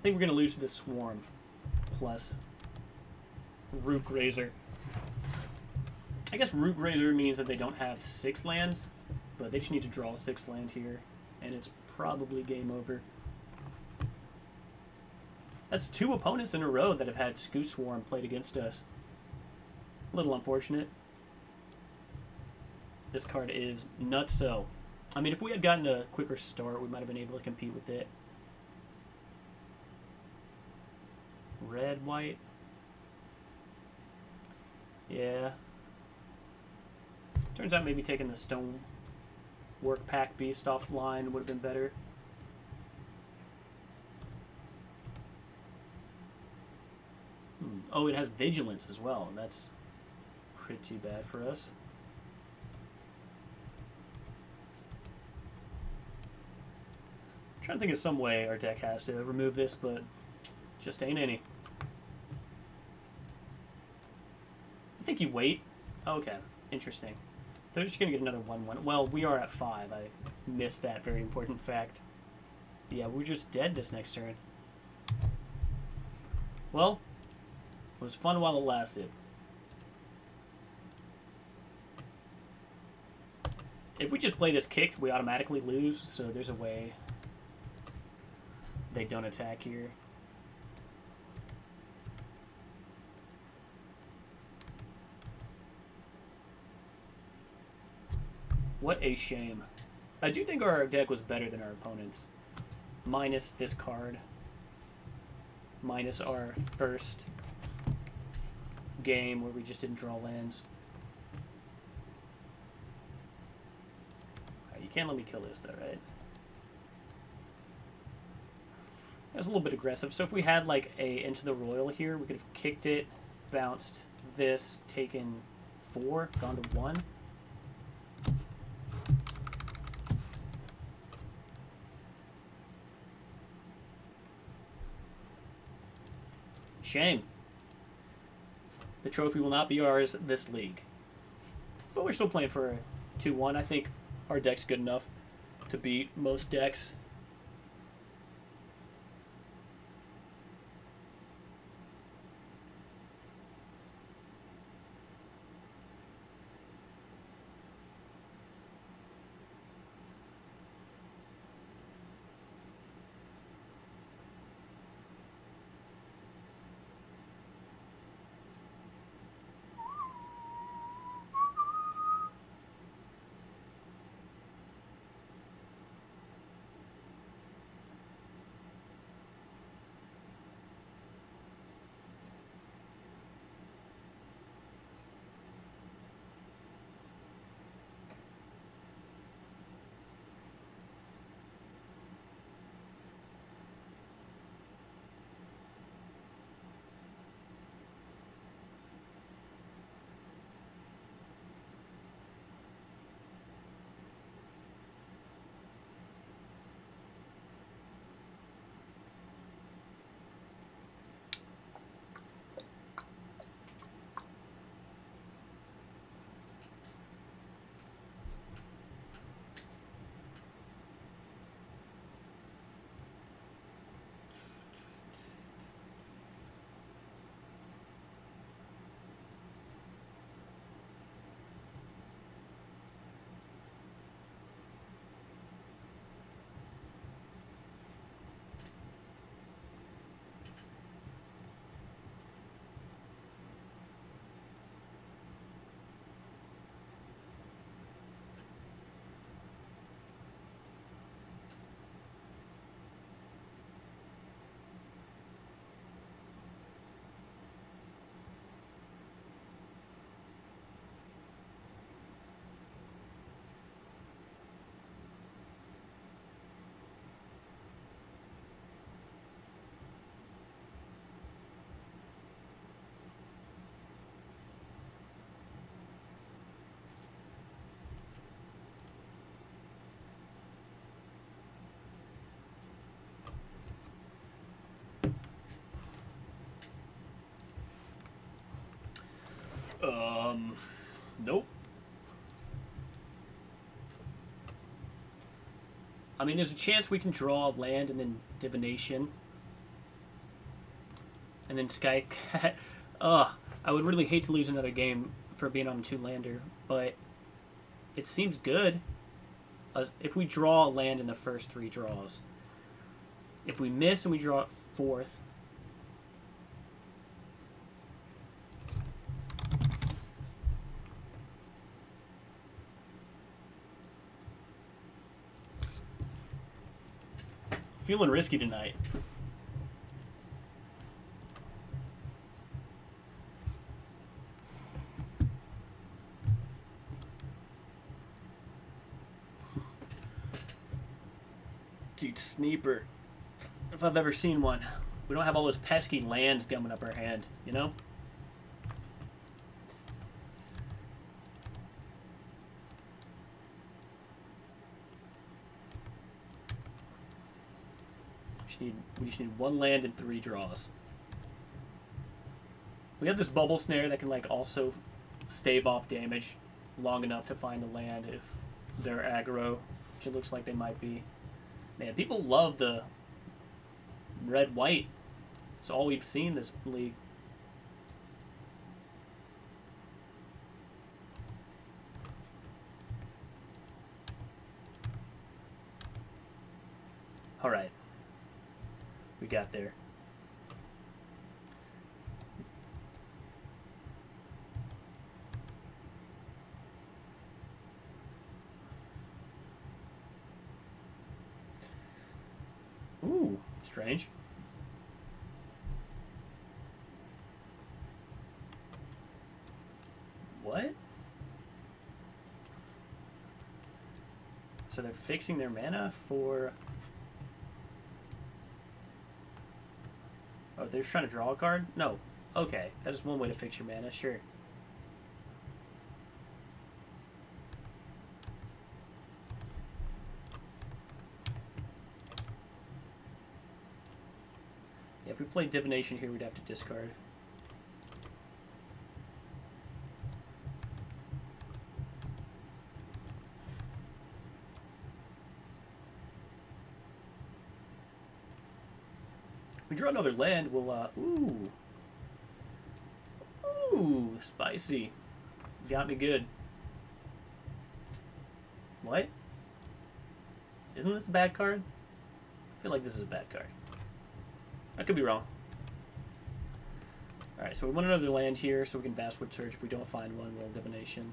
think we're going to lose to the Swarm plus Root Grazer. I guess Root Grazer means that they don't have 6 lands, but they just need to draw 6 land here, and it's probably game over. That's 2 opponents in a row that have had Scute Swarm played against us. A little unfortunate. This card is nutso. I mean, if we had gotten a quicker start, we might have been able to compete with it. Red, white. Yeah. Turns out maybe taking the Stone Work Pack Beast offline would have been better. Oh, it has Vigilance as well, and that's pretty bad for us. I'm trying to think of some way our deck has to remove this, but just ain't any. I think you wait. Okay, interesting. They're just going to get another 1-1. Well, we are at 5. I missed that very important fact. Yeah, we're just dead this next turn. Well, it was fun while it lasted. If we just play this kicked, we automatically lose, so there's a way they don't attack here. What a shame. I do think our deck was better than our opponents. Minus this card. Minus our first game where we just didn't draw lands. Right, you can't let me kill this though, right? That was a little bit aggressive. So if we had like a Into the Royal here, we could have kicked it, bounced this, taken 4, gone to 1. Shame. The trophy will not be ours this league. But we're still playing for a 2-1. I think our deck's good enough to beat most decks. Nope. I mean, there's a chance we can draw land and then divination. And then Skycat. Ugh. I would really hate to lose another game for being on a 2-lander, but it seems good. If we draw a land in the first 3 draws. If we miss and we draw it 4th, Feeling risky tonight. Dude, Sneeper. If I've ever seen one. We don't have all those pesky lands gumming up our hand, you know? We just need one land and 3 draws. We have this Bubble Snare that can like also stave off damage long enough to find a land if they're aggro, which it looks like they might be. Man, people love the red-white. It's all we've seen this league. All right. We got there. Ooh, strange. What? So they're fixing their mana for... Oh, they're just trying to draw a card? No. Okay, that is one way to fix your mana, sure. Yeah, if we played Divination here, we'd have to discard. We draw another land, we'll, Ooh, spicy. Got me good. What? Isn't this a bad card? I feel like this is a bad card. I could be wrong. Alright, so we want another land here so we can Vastwood Surge. If we don't find one, roll Divination.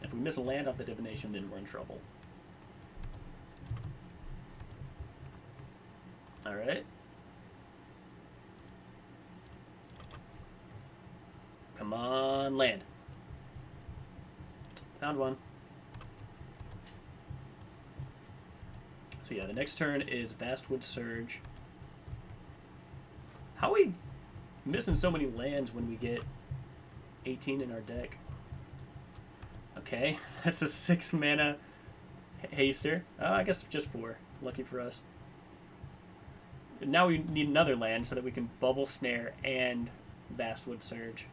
If we miss a land off the Divination, then we're in trouble. Alright. Come on, land. Found one. So yeah, the next turn is Vastwood Surge. How are we missing so many lands when we get 18 in our deck? Okay, that's a 6 mana haster. I guess just 4. Lucky for us. Now we need another land so that we can Bubble Snare and Vastwood Surge.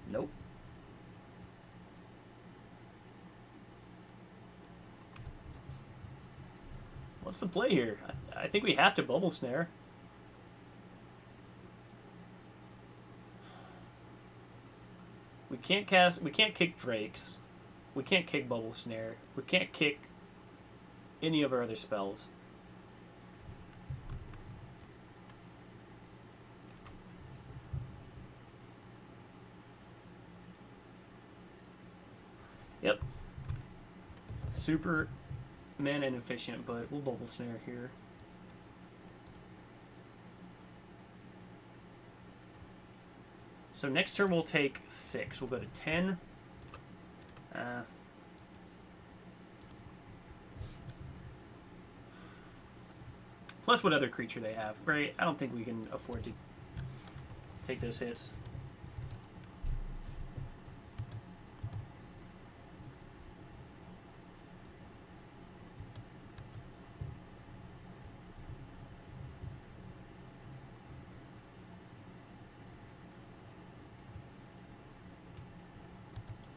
Nope. What's the play here? I think we have to Bubble Snare. We can't kick Drakes. We can't kick Bubble Snare. We can't kick any of our other spells. Yep. Super mana inefficient, but we'll Bubble Snare here. So next turn we'll take 6. We'll go to 10. Plus what other creature they have, right? I don't think we can afford to take those hits.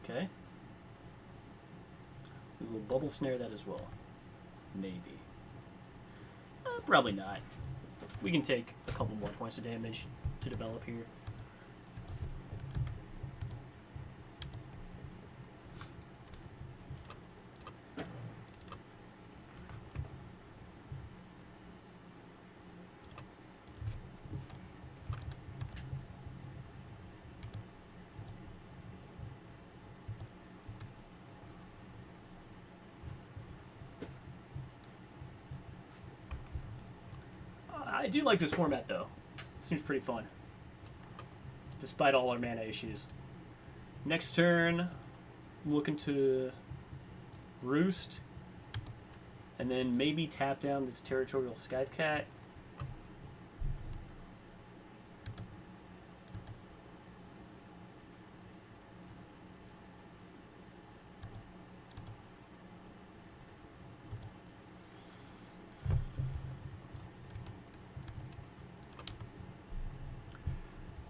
Okay. We will Bubble Snare that as well. Maybe. Probably not. We can take a couple more points of damage to develop here. I do like this format, though. Seems pretty fun. Despite all our mana issues. Next turn, looking to Roost. And then maybe tap down this Territorial Scythecat.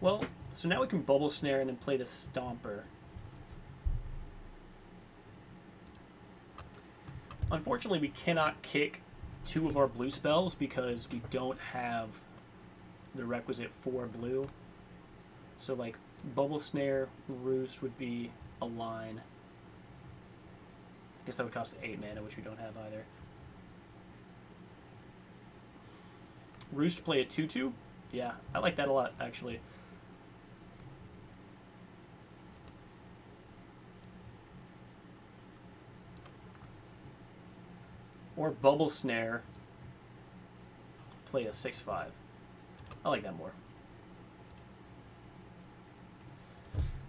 Well, so now we can Bubble Snare and then play the Stomper. Unfortunately, we cannot kick 2 of our blue spells because we don't have the requisite 4 blue. So, like, Bubble Snare, Roost would be a line. I guess that would cost 8 mana, which we don't have either. Roost play a 2/2? Yeah, I like that a lot, actually. Or Bubble Snare, play a 6/5. I like that more.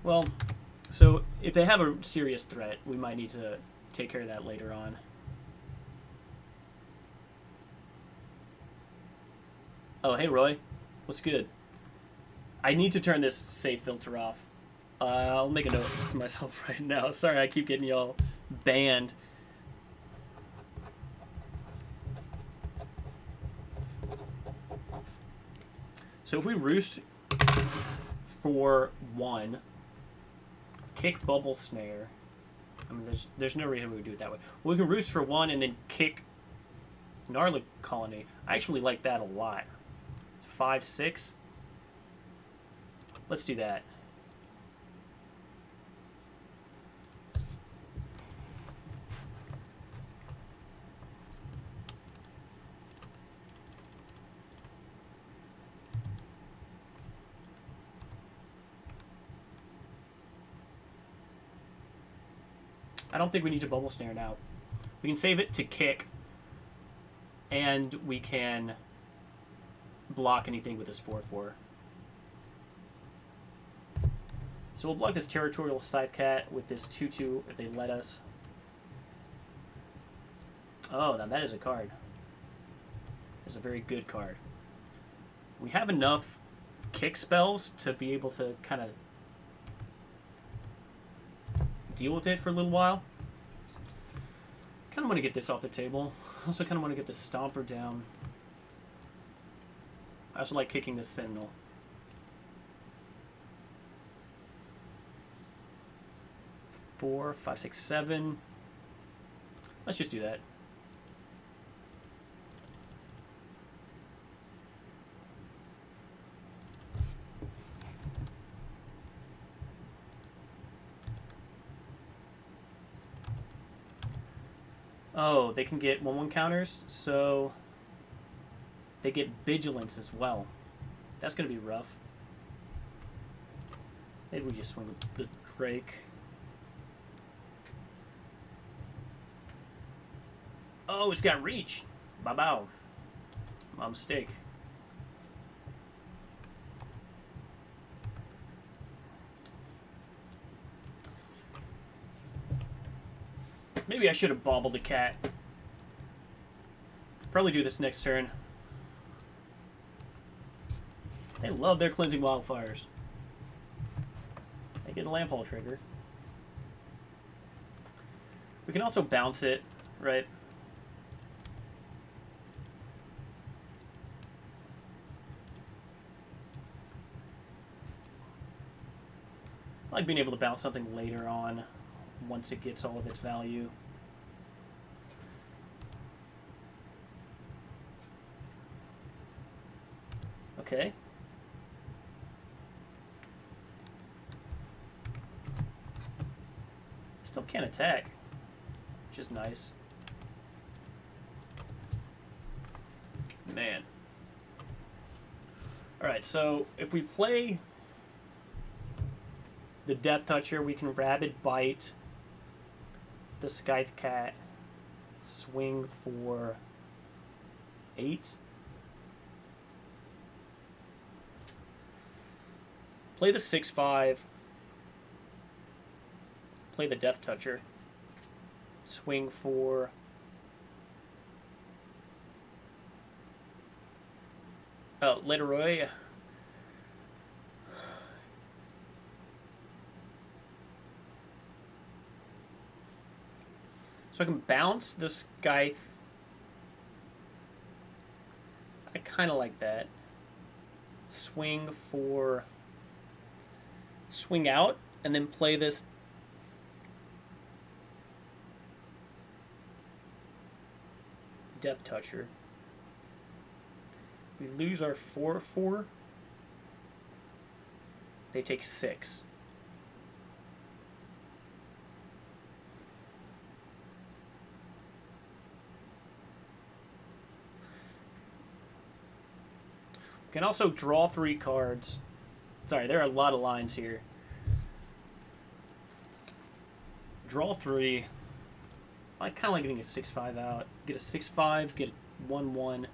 Well, so if they have a serious threat, we might need to take care of that later on. Oh, hey Roy. What's good? I need to turn this save filter off. I'll make a note to myself right now. Sorry, I keep getting y'all banned. So if we Roost for 1, kick Bubble Snare. I mean, there's no reason we would do it that way. We can Roost for 1 and then kick Gnarly Colony. I actually like that a lot. 5/6. Let's do that. I don't think we need to Bubble Snare now. We can save it to kick, and we can block anything with this 4/4. So we'll block this Territorial Scythecat with this 2/2 if they let us. Oh, now that is a card. It's a very good card. We have enough kick spells to be able to kind of deal with it for a little while. Kind of want to get this off the table. Also kind of want to get the Stomper down. I also like kicking this Sentinel. Four, 5, 6, 7. Let's just do that. Oh, they can get 1/1 counters, so they get Vigilance as well. That's going to be rough. Maybe we just swing with the Drake. Oh, it's got Reach. Bow. My mistake. Maybe I should have bobbled the cat. Probably do this next turn. They love their Cleansing Wildfires. They get a Landfall trigger. We can also bounce it, right? I like being able to bounce something later on once it gets all of its value. Okay. Still can't attack, which is nice. Man. Alright, so if we play the Death Toucher, we can Rabid Bite the Scythecat, swing for 8. Play the 6/5. Play the Death Toucher. Swing for... Leroy. So I can bounce the Scythe. I kind of like that. Swing for... Swing out, and then play this... Death Toucher. We lose our 4/4. They take 6. We can also draw 3 cards. Sorry, there are a lot of lines here. Draw 3. I kind of like getting a 6/5 out. Get a 6/5, get a 1/1,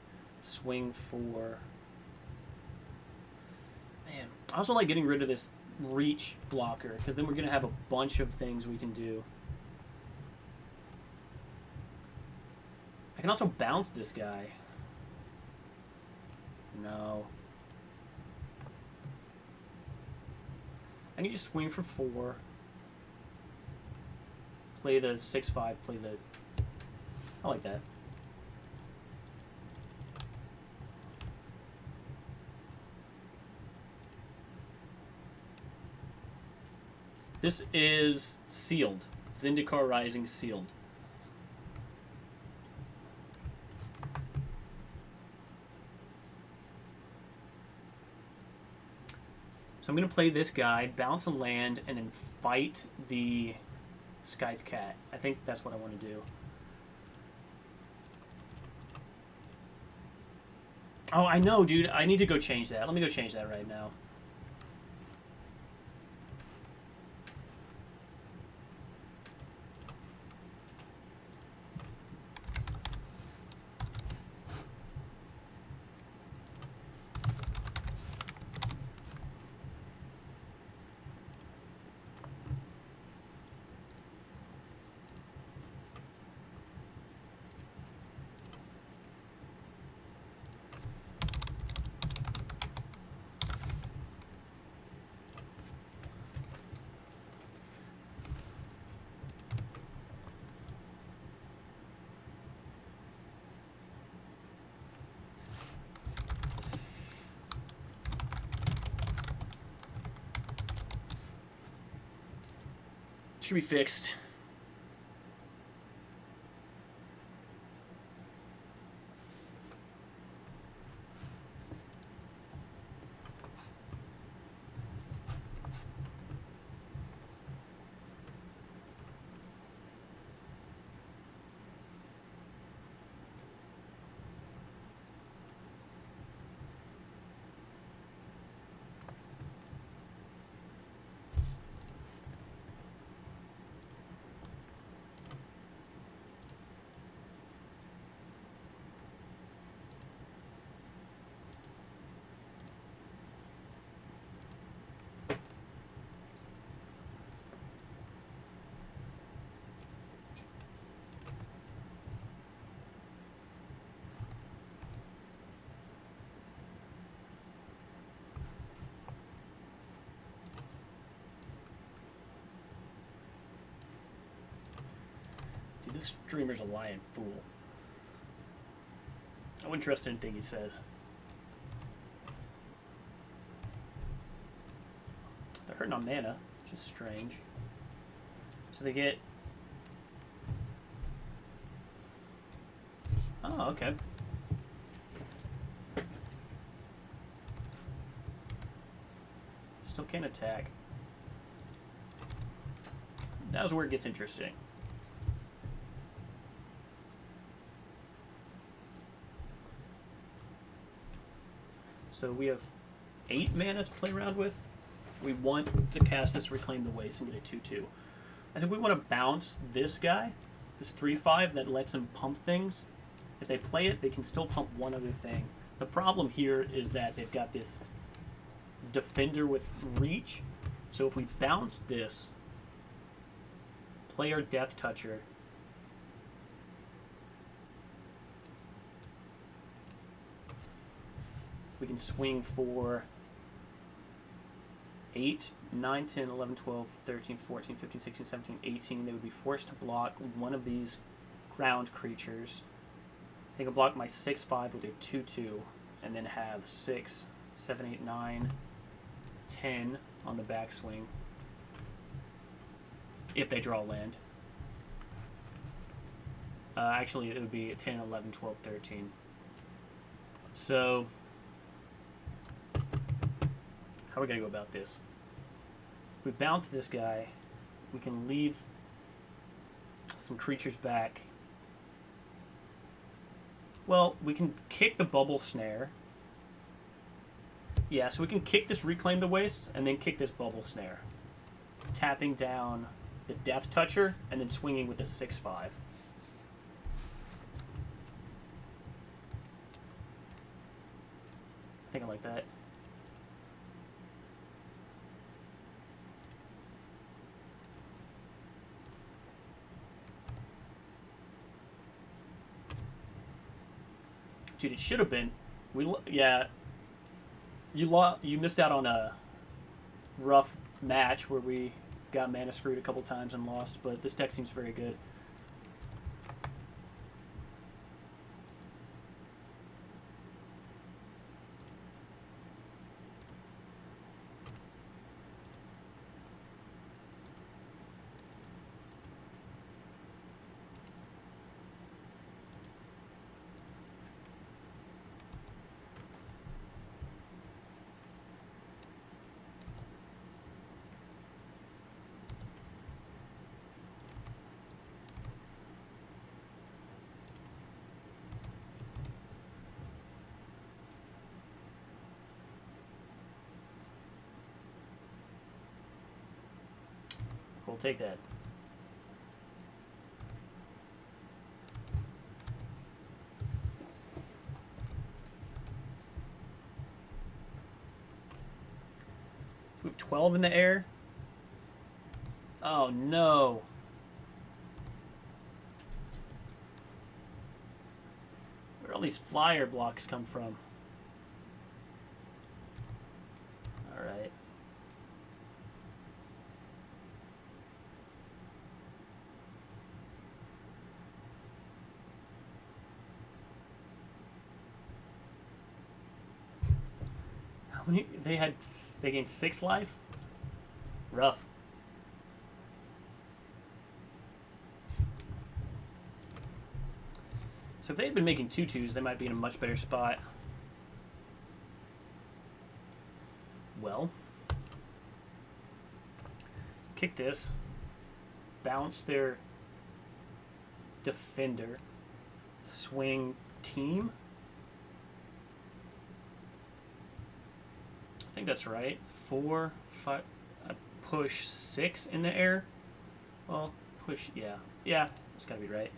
swing for... Man, I also like getting rid of this reach blocker, because then we're going to have a bunch of things we can do. I can also bounce this guy. No. I need to swing for 4. Play the 6/5, play the... I like that. This is sealed. Zendikar Rising sealed. So I'm going to play this guy, bounce a land, and then fight the Scythe Cat. I think that's what I want to do. Oh, I know, dude. I need to go change that. Let me go change that right now. Should be fixed. Dude, this streamer's a lying fool. I wouldn't trust anything he says. They're hurting on mana, which is strange. So they get... Oh, okay. Still can't attack. Now's where it gets interesting. So we have 8 mana to play around with. We want to cast this Reclaim the Waste and get a 2/2. I think we want to bounce this guy, this 3/5 that lets him pump things. If they play it, they can still pump one other thing. The problem here is that they've got this defender with reach. So if we bounce this, play our Death Toucher, we can swing for 8, 9, 10, 11, 12, 13, 14, 15, 16, 17, 18. They would be forced to block one of these ground creatures. They can block my 6/5 with a 2/2, and then have 6, 7, 8, 9, 10 on the backswing if they draw land. Actually, it would be 10, 11, 12, 13. So, how are we going to go about this? If we bounce this guy, we can leave some creatures back. Well, we can kick the Bubble Snare. Yeah, so we can kick this Reclaim the Wastes, and then kick this Bubble Snare. Tapping down the Death Toucher, and then swinging with the 6/5. I think I like that. Dude, it should have been. Yeah. You missed out on a rough match where we got mana screwed a couple times and lost, but this deck seems very good. We'll take that. We have 12 in the air. Oh no. Where all these flyer blocks come from? Alright. They gained 6 life? Rough. So if they had been making 2/2s, they might be in a much better spot. Well, kick this, bounce their defender, swing team. I think that's right. 4, 5, I push 6 in the air. Well, push, yeah. Yeah, it's gotta be right.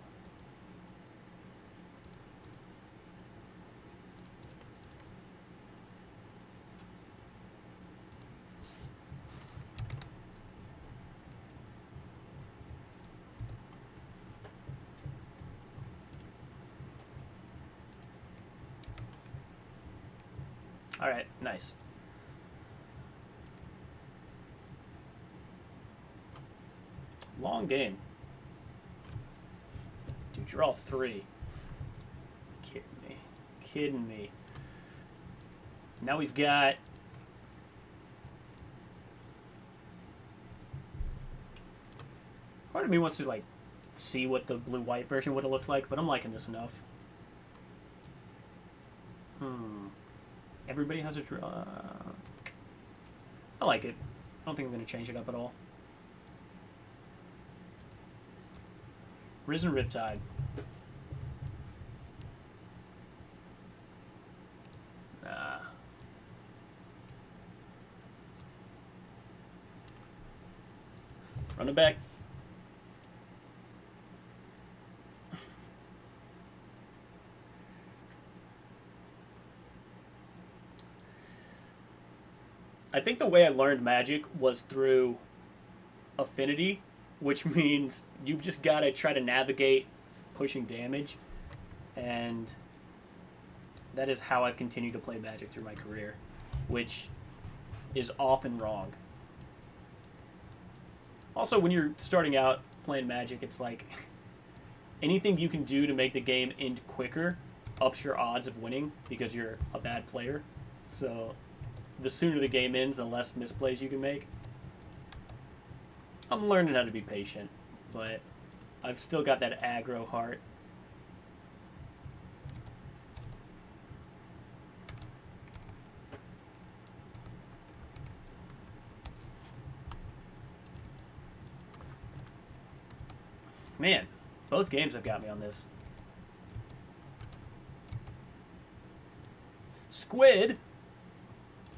Alright, nice. Long game. Dude, draw 3. Kidding me. Kidding me. Now we've got... Part of me wants to, like, see what the blue-white version would have looked like, but I'm liking this enough. Everybody has a draw. I like it. I don't think I'm going to change it up at all. Risen Riptide. Run it back. I think the way I learned Magic was through affinity, which means you've just got to try to navigate pushing damage, and that is how I've continued to play Magic through my career, which is often wrong. Also, when you're starting out playing Magic, it's like anything you can do to make the game end quicker ups your odds of winning because you're a bad player. So the sooner the game ends, the less misplays you can make. I'm learning how to be patient, but I've still got that aggro heart. Man, both games have got me on this. Squid!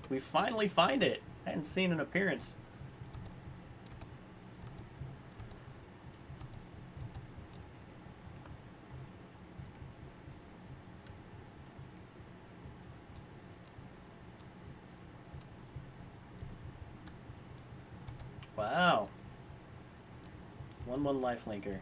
We finally find it. I hadn't seen an appearance. Wow. 1/1 lifelinker.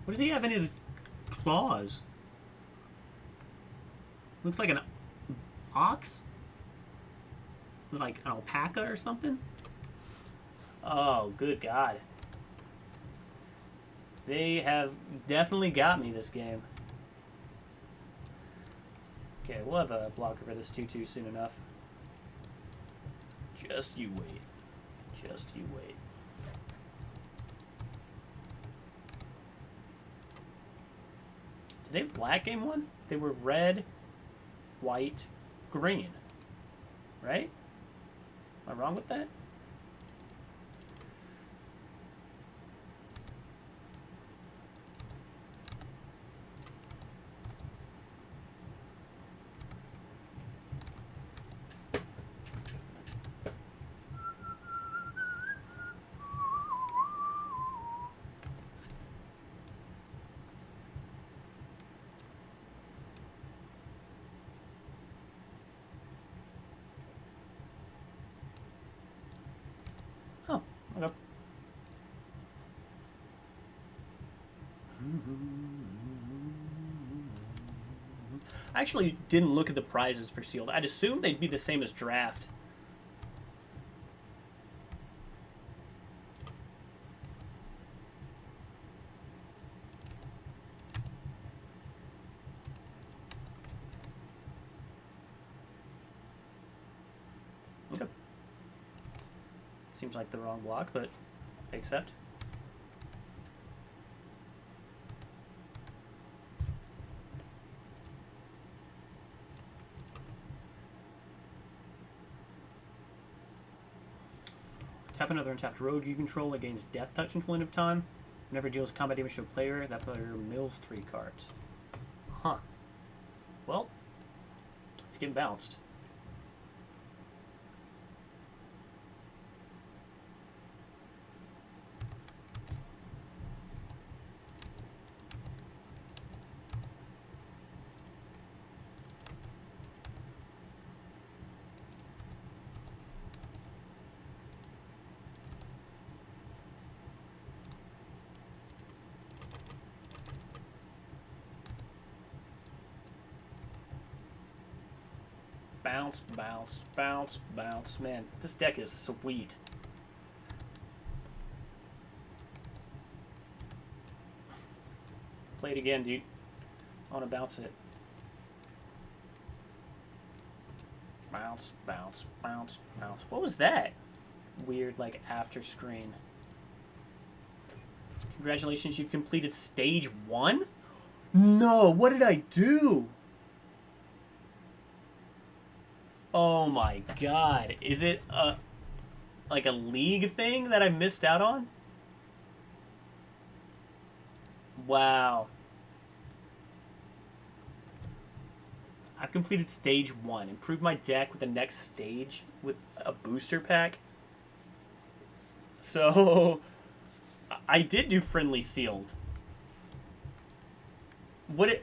What does he have in his claws? Looks like an ox? Like an alpaca or something? Oh, good God. They have definitely got me this game. Okay, we'll have a blocker for this 2/2 soon enough. Just you wait. Just you wait. Did they have black game one? They were red, white, green. Right? Am I wrong with that? Oh, okay. I actually didn't look at the prizes for sealed. I'd assume they'd be the same as draft. Okay. Seems like the wrong block, but I accept. Tap another untapped rogue you control that gains death touch until end of time. Whenever it deals combat damage to a player, that player mills 3 cards. Huh. Well, it's getting bounced. Bounce, bounce, bounce, bounce. Man, this deck is sweet. Play it again, dude. I want to bounce it. Bounce, bounce, bounce, bounce. What was that? Weird, like, after screen. Congratulations, you've completed stage 1? No, what did I do? Oh my God. Is it a... like a league thing that I missed out on? Wow. I've completed stage 1. Improved my deck with the next stage with a booster pack. So, I did do friendly sealed.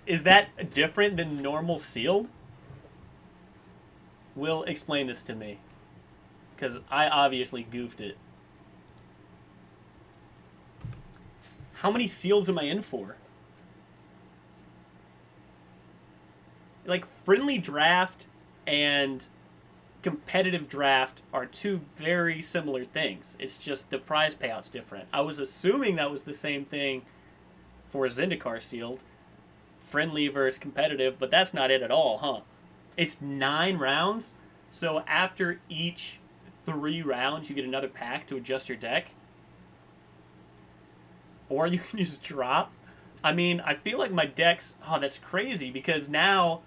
Is that different than normal sealed? Will explain this to me. Because I obviously goofed it. How many seals am I in for? Like, friendly draft and competitive draft are two very similar things. It's just the prize payout's different. I was assuming that was the same thing for Zendikar sealed. Friendly versus competitive, but that's not it at all, huh? It's 9 rounds, so after each 3 rounds, you get another pack to adjust your deck. Or you can just drop. I mean, I feel like my decks... Oh, that's crazy, because now